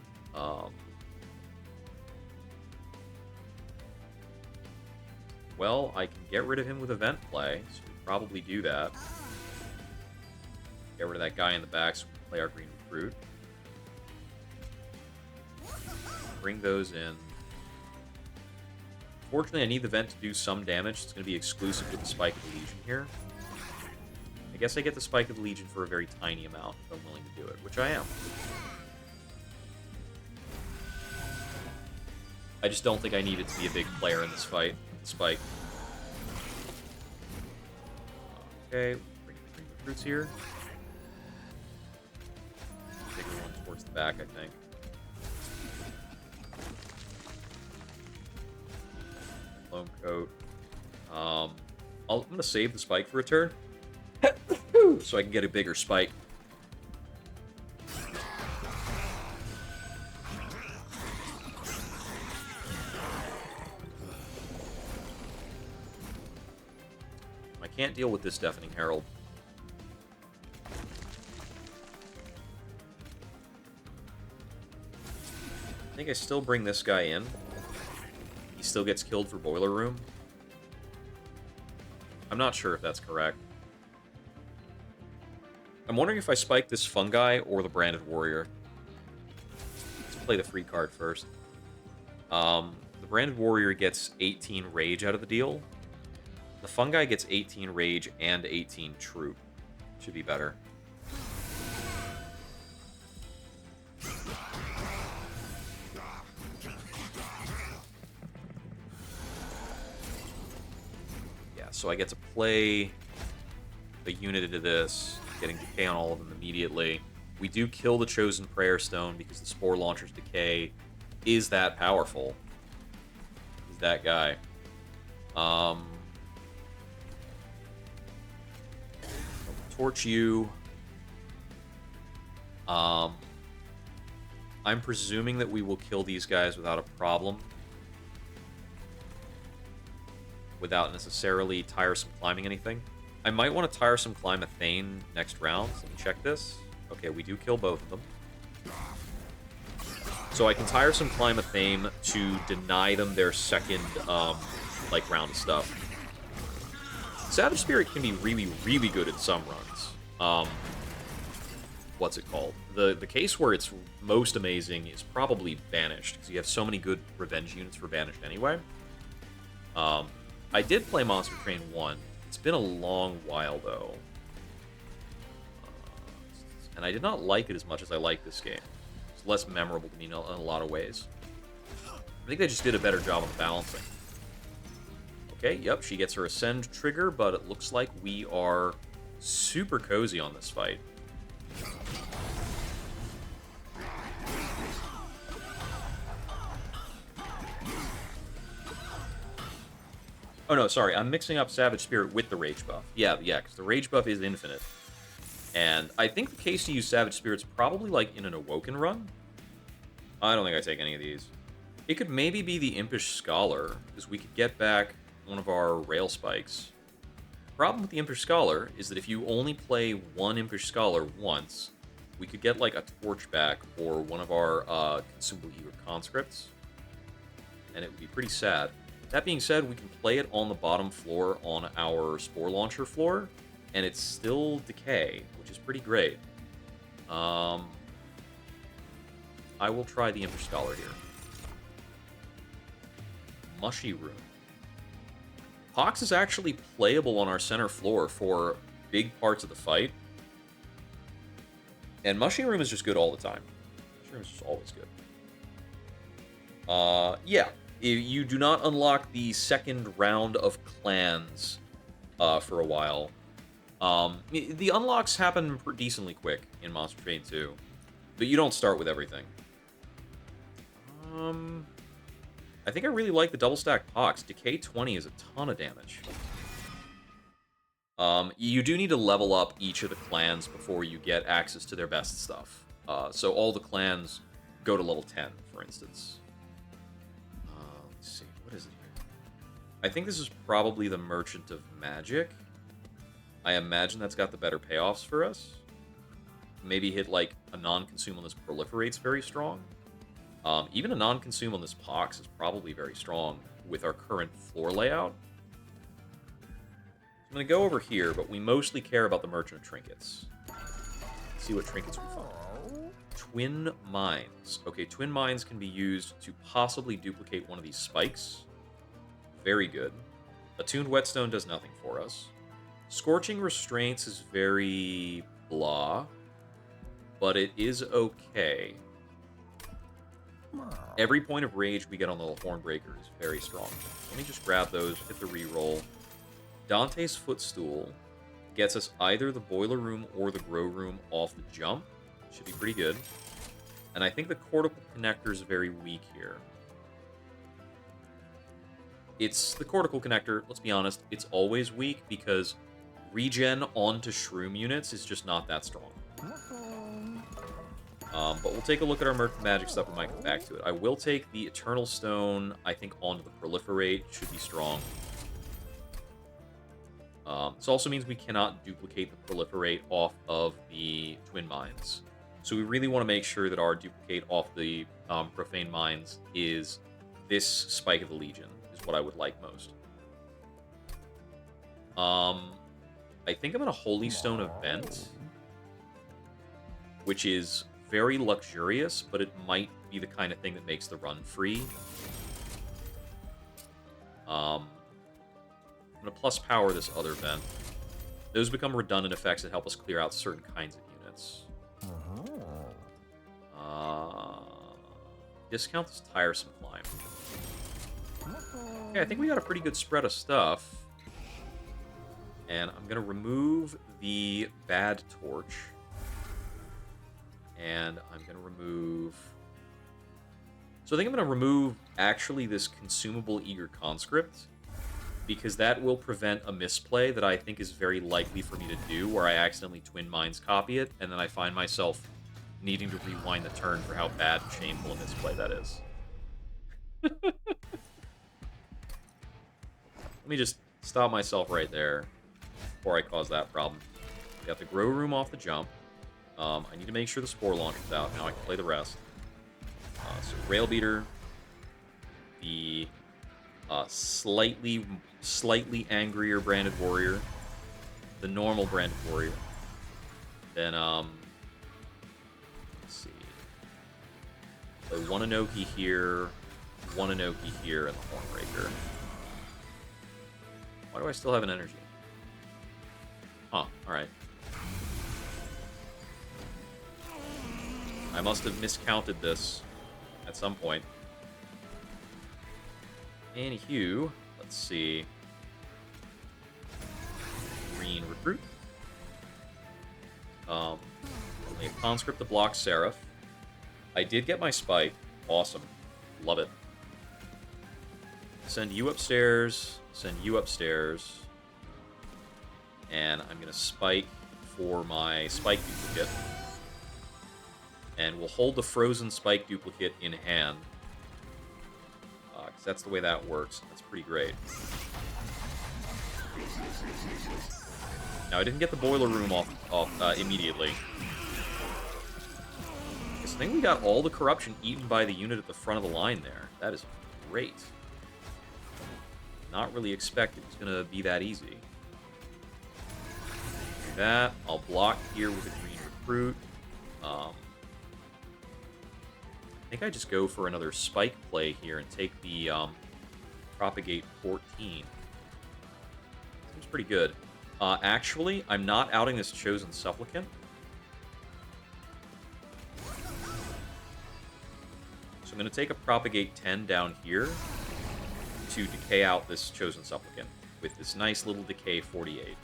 Well, I can get rid of him with Event Play, so we probably do that. Get rid of that guy in the back so we can play our Green Recruit. Bring those in. Fortunately, I need the vent to do some damage. It's going to be exclusive to the Spike of the Legion here. I guess I get the Spike of the Legion for a very tiny amount if I'm willing to do it, which I am. I just don't think I need it to be a big player in this fight. The Spike. Okay, bring the recruits here. Bigger one towards the back, I think. Loam Coat. I'm going to save the Spike for a turn. So I can get a bigger Spike. I can't deal with this Deafening Herald. I think I still bring this guy in. He still gets killed for Boiler Room. I'm not sure if that's correct. I'm wondering if I spike this Fungi or the Branded Warrior. Let's play the free card first. The Branded Warrior gets 18 Rage out of the deal. The Fungi gets 18 Rage and 18 Troop. Should be better. Yeah, so I get to play a unit into this, getting decay on all of them immediately. We do kill the Chosen Prayer Stone because the Spore Launcher's decay is that powerful. He's that guy. Torch you. I'm presuming that we will kill these guys without a problem. Without necessarily tiresome climbing anything. I might want to tiresome climb a Thane next round. Let me check this. Okay, we do kill both of them. So I can tiresome climb a Thane to deny them their second, like, round of stuff. Savage Spirit can be really, really good in some runs. What's it called? The case where it's most amazing is probably Banished, because you have so many good revenge units for Banished anyway. I did play Monster Train 1. It's been a long while, though. And I did not like it as much as I like this game. It's less memorable to me in a lot of ways. I think they just did a better job of balancing. Okay, yep, she gets her Ascend trigger, but it looks like we are super cozy on this fight. Oh no, sorry, I'm mixing up Savage Spirit with the Rage buff. Yeah, because the Rage buff is infinite. And I think the case to use Savage Spirit's probably like in an Awoken run. I don't think I take any of these. It could maybe be the Impish Scholar, because we could get back one of our Rail Spikes. The problem with the Impish Scholar is that if you only play one Impish Scholar once, we could get, like, a torch back or one of our consumable eager conscripts, and it would be pretty sad. That being said, we can play it on the bottom floor on our Spore Launcher floor, and it's still decay, which is pretty great. I will try the Imper Scholar here. Mushy Room. Pox is actually playable on our center floor for big parts of the fight. And Mushy Room is just good all the time. Mushy Room is just always good. Yeah. You do not unlock the second round of clans for a while. The unlocks happen decently quick in Monster Train 2. But you don't start with everything. I think I really like the double stack Pox. Decay 20 is a ton of damage. You do need to level up each of the clans before you get access to their best stuff. So all the clans go to level 10, for instance. Let's see, what is it here? I think this is probably the Merchant of Magic. I imagine that's got the better payoffs for us. Maybe hit, like, a non-consume on this Proliferate's very strong. Even a non-consume on this Pox is probably very strong with our current floor layout. I'm going to go over here, but we mostly care about the Merchant of Trinkets. Let's see what trinkets we find. Twin Mines. Okay, Twin Mines can be used to possibly duplicate one of these spikes. Very good. Attuned Whetstone does nothing for us. Scorching Restraints is very blah, but it is okay. Every point of rage we get on the Hornbreaker is very strong. Let me just grab those, hit the reroll. Dante's Footstool gets us either the Boiler Room or the Grow Room off the jump. Should be pretty good. And I think the Cortical Connector is very weak here. It's the Cortical Connector, let's be honest, it's always weak because regen onto Shroom units is just not that strong. But we'll take a look at our Magic stuff and might come back to it. I will take the Eternal Stone, I think, onto the Proliferate. Should be strong. This also means we cannot duplicate the Proliferate off of the Twin Mines. So we really want to make sure that our duplicate off the Profane Mines is this Spike of the Legion, is what I would like most. I think I'm going to Holy Stone Event, which is very luxurious, but it might be the kind of thing that makes the run free. I'm going to plus power this other vent. Those become redundant effects that help us clear out certain kinds of units. Discount this Tiresome Climb. Okay, I think we got a pretty good spread of stuff. And I'm going to remove the Bad Torch. And I'm going to remove... So I think I'm going to remove, actually, this Consumable Eager Conscript, because that will prevent a misplay that I think is very likely for me to do, where I accidentally Twin Mines copy it, and then I find myself needing to rewind the turn for how bad and shameful a misplay that is. Let me just stop myself right there before I cause that problem. We got the Grow Room off the jump. I need to make sure the Spore Launcher's out. Now I can play the rest. So Rail Beater, the slightly angrier Branded Warrior, the normal Branded Warrior. Then, let's see. So one Inoki here, one Inoki here, and the Hornbreaker. Why do I still have an energy? Huh, alright. I must have miscounted this at some point. Anywho, let's see. Green Recruit. Only a Conscript to block Seraph. I did get my Spike. Awesome. Love it. Send you upstairs. Send you upstairs. And I'm going to Spike for my Spike duplicate. And we'll hold the Frozen Spike duplicate in hand. Because that's the way that works. That's pretty great. Now, I didn't get the Boiler Room off immediately. I think we got all the corruption eaten by the unit at the front of the line there. That is great. Not really expected it's going to be that easy. Do that. I'll block here with a green recruit. I think I just go for another spike play here and take the Propagate 14. Seems pretty good. Actually, I'm not outing this Chosen Supplicant. So I'm going to take a Propagate 10 down here to decay out this Chosen Supplicant with this nice little Decay 48.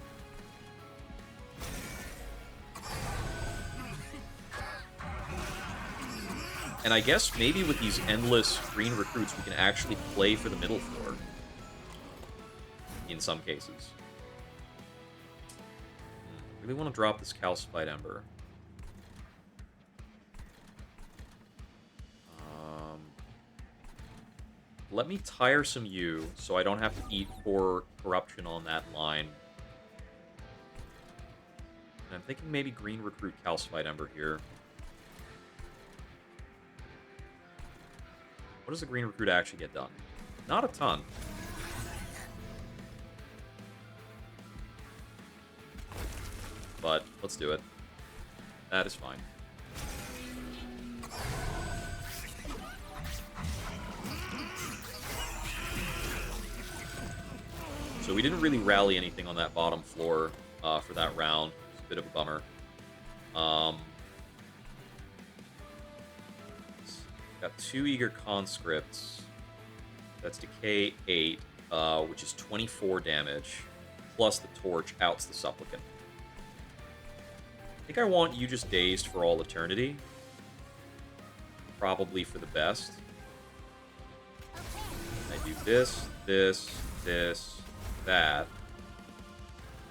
And I guess maybe with these endless green recruits, we can actually play for the middle floor. In some cases. Really want to drop this Calcified Ember. Let me tiresome you so I don't have to eat 4 corruption on that line. And I'm thinking maybe green recruit Calcified Ember here. What does the green recruit actually get done? Not a ton. But let's do it. That is fine. So we didn't really rally anything on that bottom floor for that round. It's a bit of a bummer. Got 2 Eager Conscripts. That's Decay 8, which is 24 damage. Plus the Torch outs the Supplicant. I think I want you just dazed for all eternity. Probably for the best. I do this, this, this, that.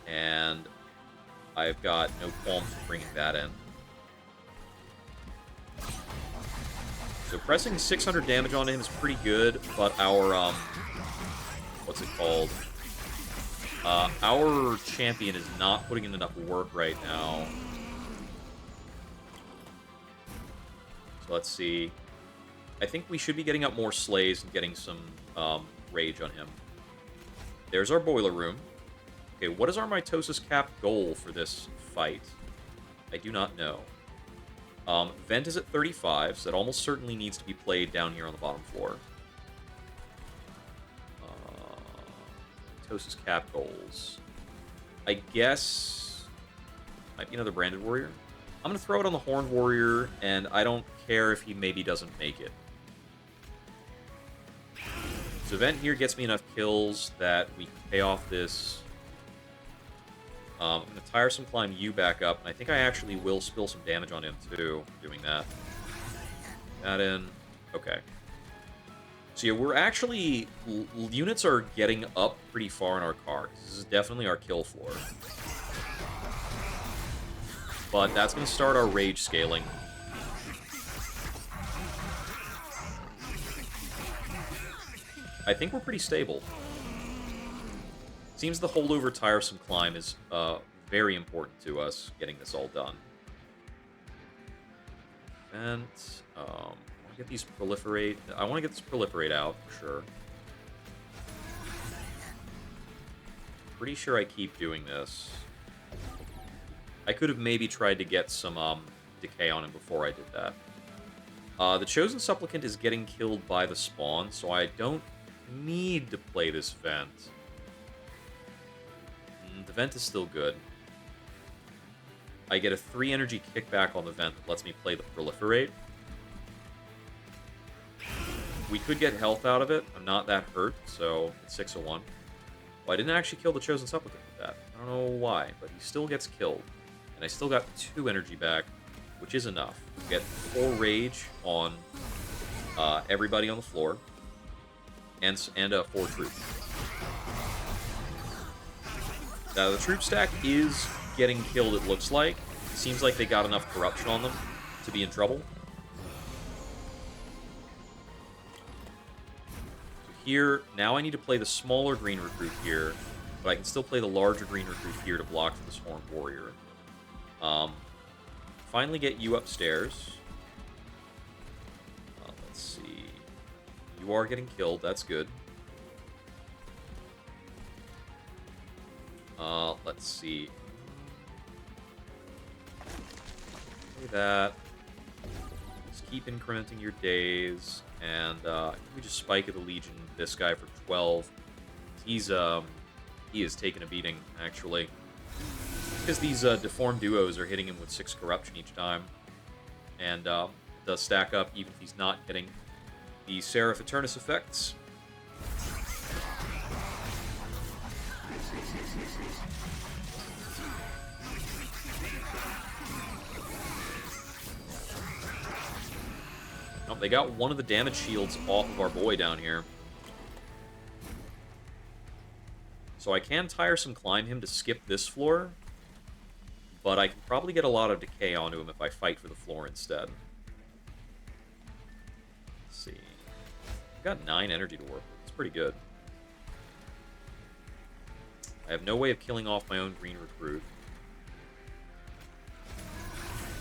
And I've got no qualms for bringing that in. So pressing 600 damage on him is pretty good, but our, what's it called? Our champion is not putting in enough work right now. So let's see. I think we should be getting up more slays and getting some rage on him. There's our boiler room. Okay, what is our mitosis cap goal for this fight? I do not know. Vent is at 35, so that almost certainly needs to be played down here on the bottom floor. Mitosis cap goals. I guess... might be another Branded Warrior. I'm going to throw it on the Horned Warrior, and I don't care if he maybe doesn't make it. So Vent here gets me enough kills that we can pay off this... I'm going to tiresome climb you back up, and I think I actually will spill some damage on him, too, doing that. That in. Okay. So yeah, we're actually... units are getting up pretty far in our car. This is definitely our kill floor. But that's going to start our rage scaling. I think we're pretty stable. Seems the holdover tiresome climb is very important to us, getting this all done. And I want to get these proliferate. I want to get this proliferate out for sure. Pretty sure I keep doing this. I could have maybe tried to get some decay on him before I did that. The Chosen Supplicant is getting killed by the spawn, so I don't need to play this vent. The vent is still good. I get a 3 energy kickback on the vent that lets me play the proliferate. We could get health out of it. I'm not that hurt, so it's 601. Well, I didn't actually kill the Chosen Supplicant with that. I don't know why, but he still gets killed. And I still got 2 energy back, which is enough. Get 4 rage on everybody on the floor, and 4 troop. Now, the troop stack is getting killed, it looks like. Seems like they got enough corruption on them to be in trouble. So here, now I need to play the smaller green recruit here, but I can still play the larger green recruit here to block for this Horned Warrior. Finally get you upstairs. Let's see. You are getting killed. That's good. Let's see. Play that. Just keep incrementing your days, and we just spike at the Legion this guy for 12. He is taking a beating, actually. Because these deformed duos are hitting him with 6 corruption each time. And it does stack up even if he's not getting the Seraph Eternus effects. Oh, they got one of the damage shields off of our boy down here. So I can tiresome climb him to skip this floor, but I can probably get a lot of decay onto him if I fight for the floor instead. Let's see. I've got 9 energy to work with. It's pretty good. I have no way of killing off my own green recruit.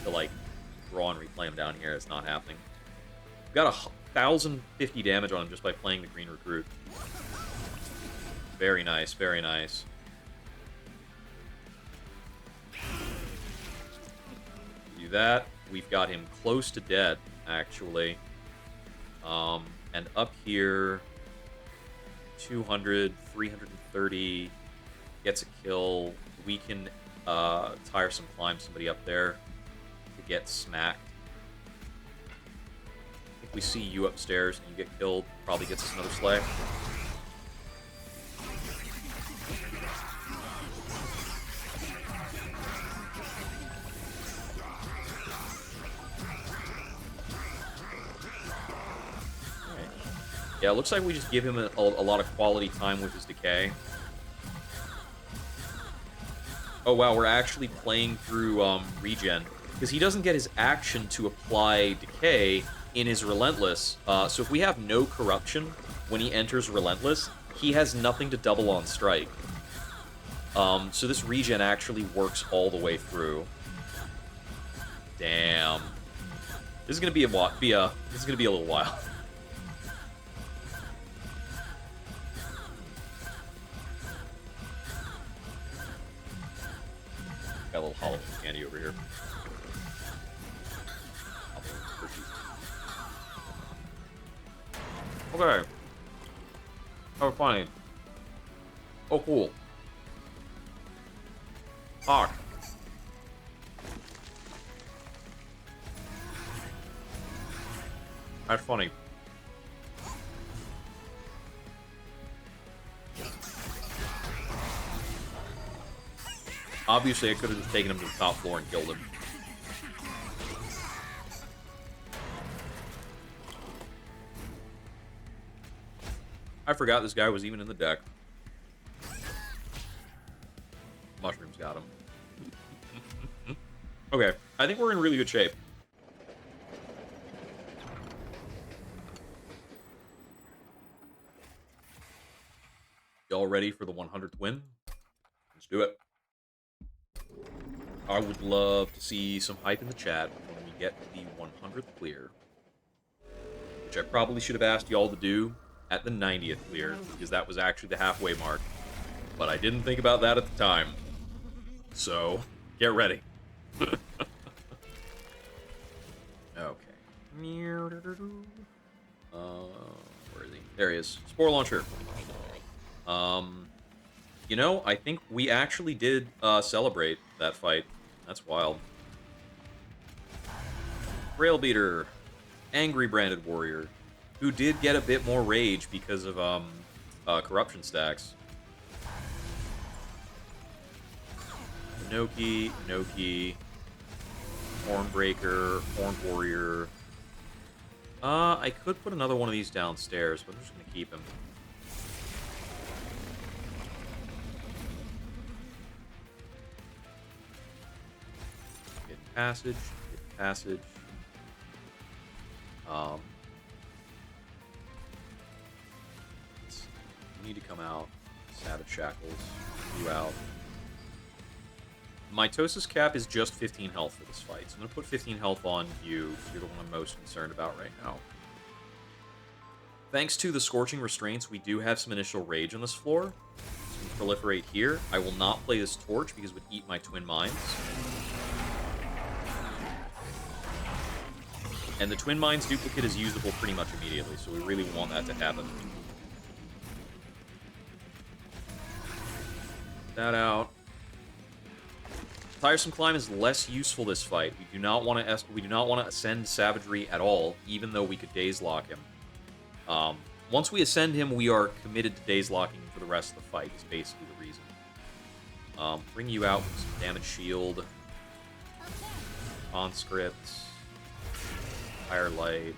To, like, draw and replay him down here. It's not happening. I've got 1,050 damage on him just by playing the green recruit. Very nice, very nice. Do that. We've got him close to dead, actually. And up here, 200, 330, gets a kill. We can tiresome climb somebody up there to get smacked. If we see you upstairs and you get killed, probably gets us another slay. Yeah, it looks like we just give him a lot of quality time with his decay. Oh wow, we're actually playing through regen, because he doesn't get his action to apply decay in his Relentless. So if we have no corruption when he enters Relentless, he has nothing to double on strike. So this regen actually works all the way through. Damn. This is gonna be a little while. Got a little Halloween candy over here. Okay. Oh, funny. Oh, cool. Fuck. That's funny. Obviously, I could have just taken him to the top floor and killed him. I forgot this guy was even in the deck. Mushrooms got him. Okay, I think we're in really good shape. Y'all ready for the 100th win? Let's do it. I would love to see some hype in the chat when we get the 100th clear. Which I probably should have asked y'all to do at the 90th clear, because that was actually the halfway mark. But I didn't think about that at the time. So, get ready. Okay. Where is he? There he is. Spore Launcher. You know, I think we actually did celebrate that fight. That's wild. Rail Beater. Angry Branded Warrior. Who did get a bit more rage because of corruption stacks. Noki, Hornbreaker, Horn Warrior. I could put another one of these downstairs, but I'm just gonna keep him. Get passage, get passage. You need to come out. Savage Shackles, you out. Mitosis cap is just 15 health for this fight, so I'm going to put 15 health on you. You're the one I'm most concerned about right now. Thanks to the Scorching Restraints, we do have some initial rage on this floor. So we can proliferate here. I will not play this Torch because it would eat my Twin Mines. And the Twin Mines duplicate is usable pretty much immediately, so we really want that to happen. That out. Tiresome Climb is less useful this fight. We do not want to ascend Savagery at all, even though we could Daze Lock him. Once we ascend him, we are committed to Daze Locking him for the rest of the fight, is basically the reason. Bring you out with some Damage Shield. Conscript. Fire Light.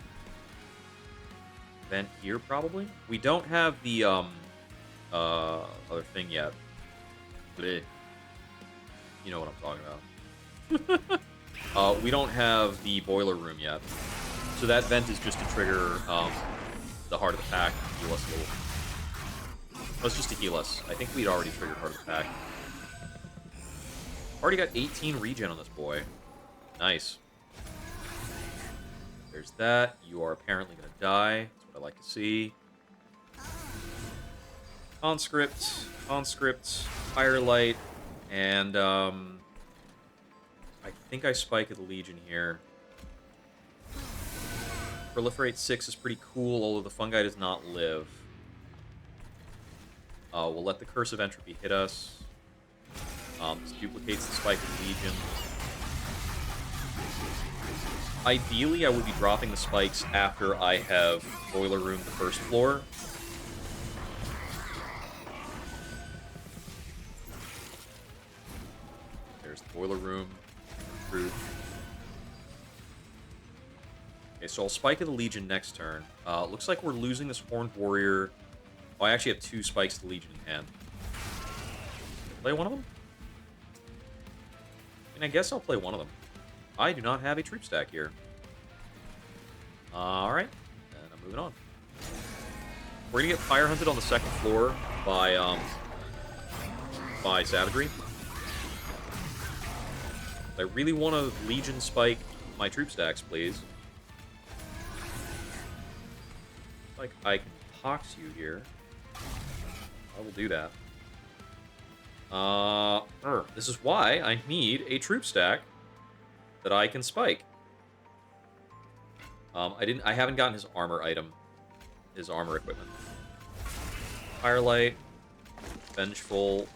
Vent here, probably? We don't have the, other thing yet. Blech. You know what I'm talking about. We don't have the Boiler Room yet. So that vent is just to trigger, the Heart of the Pack, heal us a little. Oh, it's just to heal us. I think we'd already triggered Heart of the Pack. Already got 18 regen on this boy. Nice. There's that. You are apparently going to die. That's what I like to see. Conscript, Firelight, and, I think I spike at the Legion here. Proliferate 6 is pretty cool, although the Fungi does not live. We'll let the Curse of Entropy hit us. This duplicates the spike of the Legion. Ideally, I would be dropping the spikes after I have Boiler Room the first floor. There's the Boiler Room. Fruit. Okay, so I'll Spike of the Legion next turn. Looks like we're losing this Horned Warrior. Oh, I actually have 2 Spikes of the Legion in hand. Play one of them? I mean, I guess I'll play one of them. I do not have a troop stack here. Alright, and I'm moving on. We're gonna get Fire Hunted on the second floor by Savagery. I really want to Legion Spike my troop stacks, please. Like, I can Pox you here. I will do that. This is why I need a troop stack that I can spike. I haven't gotten his armor item, his armor equipment. Firelight, Vengeful.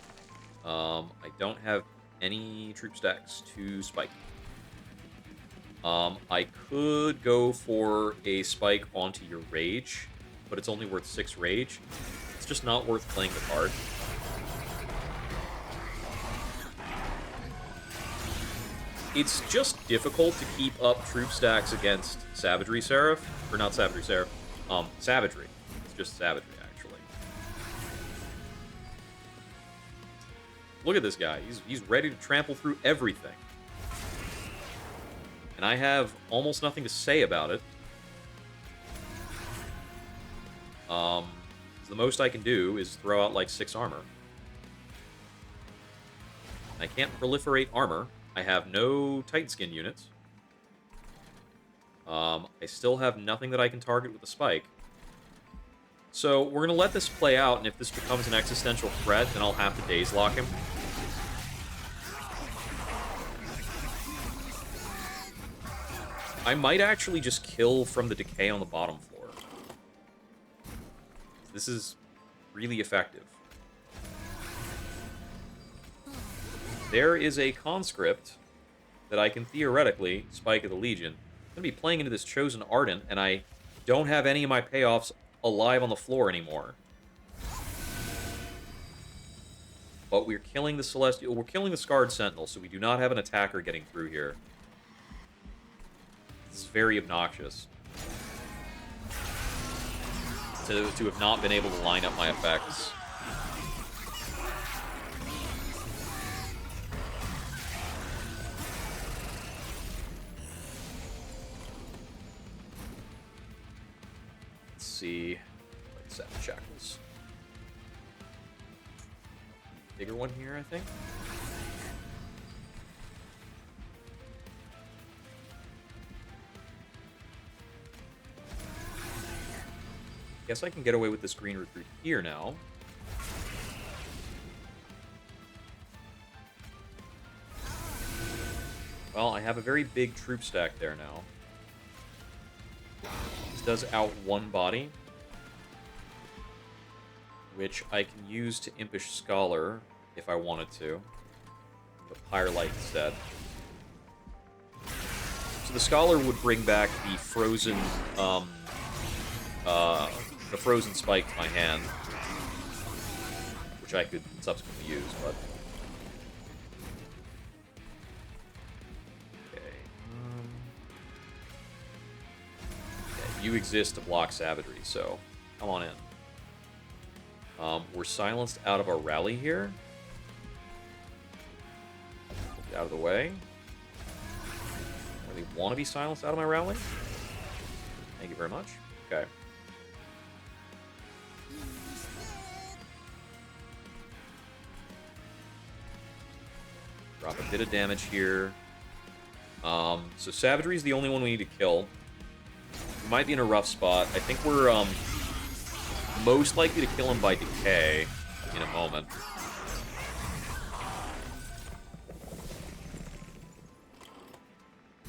I don't have any troop stacks to spike. I could go for a spike onto your Rage, but it's only worth 6 Rage. It's just not worth playing the card. It's just difficult to keep up troop stacks against Savagery Seraph. Or not Savagery Seraph. Savagery. It's just Savagery, actually. Look at this guy. He's ready to trample through everything. And I have almost nothing to say about it. The most I can do is throw out like 6 armor. I can't proliferate armor. I have no Titan Skin units. I still have nothing that I can target with a spike. So we're going to let this play out, and if this becomes an existential threat, then I'll have to Daze Lock him. I might actually just kill from the decay on the bottom floor. This is really effective. There is a conscript that I can theoretically Spike of the Legion. I'm going to be playing into this Chosen Ardent, and I don't have any of my payoffs alive on the floor anymore. But we're killing the Celestial. We're killing the Scarred Sentinel, so we do not have an attacker getting through here. This is very obnoxious. To have not been able to line up my effects. Let's see. Let's set shackles. Bigger one here, I think. guess I can get away with this green recruit here now. Well, I have a very big troop stack there now. This does out one body, which I can use to Impish Scholar if I wanted to. The Firelight instead. So the Scholar would bring back the frozen spike to my hand, which I could subsequently use, but you exist to block savagery, so come on in. We're silenced out of our rally here. Get out of the way. I really want to be silenced out of my rally. Thank you very much. Okay. Drop a bit of damage here. So savagery is the only one we need to kill. We might be in a rough spot. I think we're most likely to kill him by decay in a moment.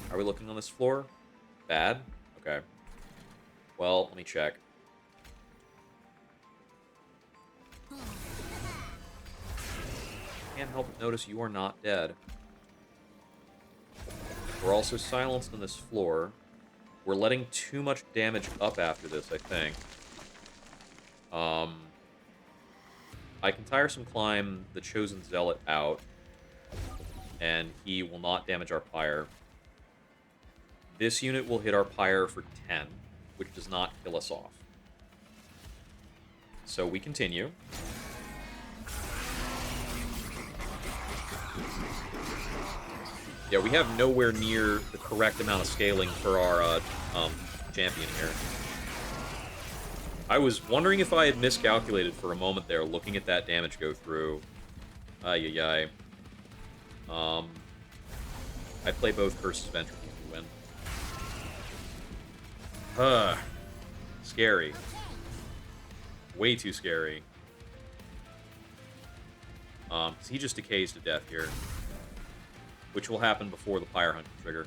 Are we looking on this floor? Bad? Okay. Well, let me check. Can't help but notice you are not dead. We're also silenced on this floor. We're letting too much damage up after this, I think. I can tiresome climb the Chosen Zealot out, and he will not damage our pyre. This unit will hit our pyre for 10, which does not kill us off. So we continue. Yeah, we have nowhere near the correct amount of scaling for our champion here. I was wondering if I had miscalculated for a moment there, looking at that damage go through. Ay-yi-yi. I play both Curses of Entropy to win. Scary. Way too scary. He just decays to death here, which will happen before the Pyre Hunt can trigger.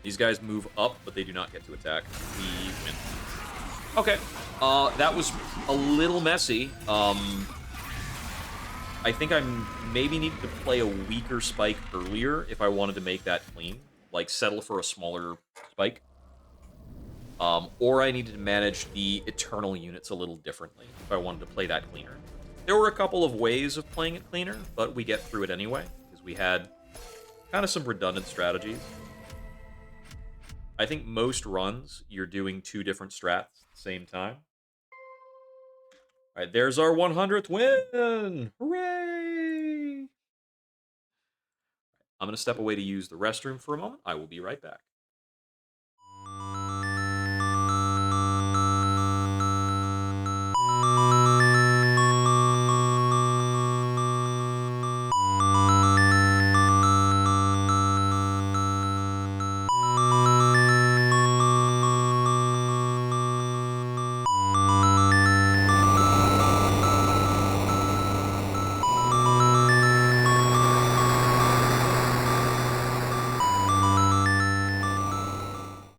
These guys move up, but they do not get to attack. We win. Okay. That was a little messy. I think I maybe needed to play a weaker spike earlier if I wanted to make that clean. Like, settle for a smaller spike. Or I needed to manage the Eternal units a little differently if I wanted to play that cleaner. There were a couple of ways of playing it cleaner, but we get through it anyway, because we had kind of some redundant strategies. I think most runs, you're doing two different strats at the same time. All right, there's our 100th win! Hooray! I'm going to step away to use the restroom for a moment. I will be right back.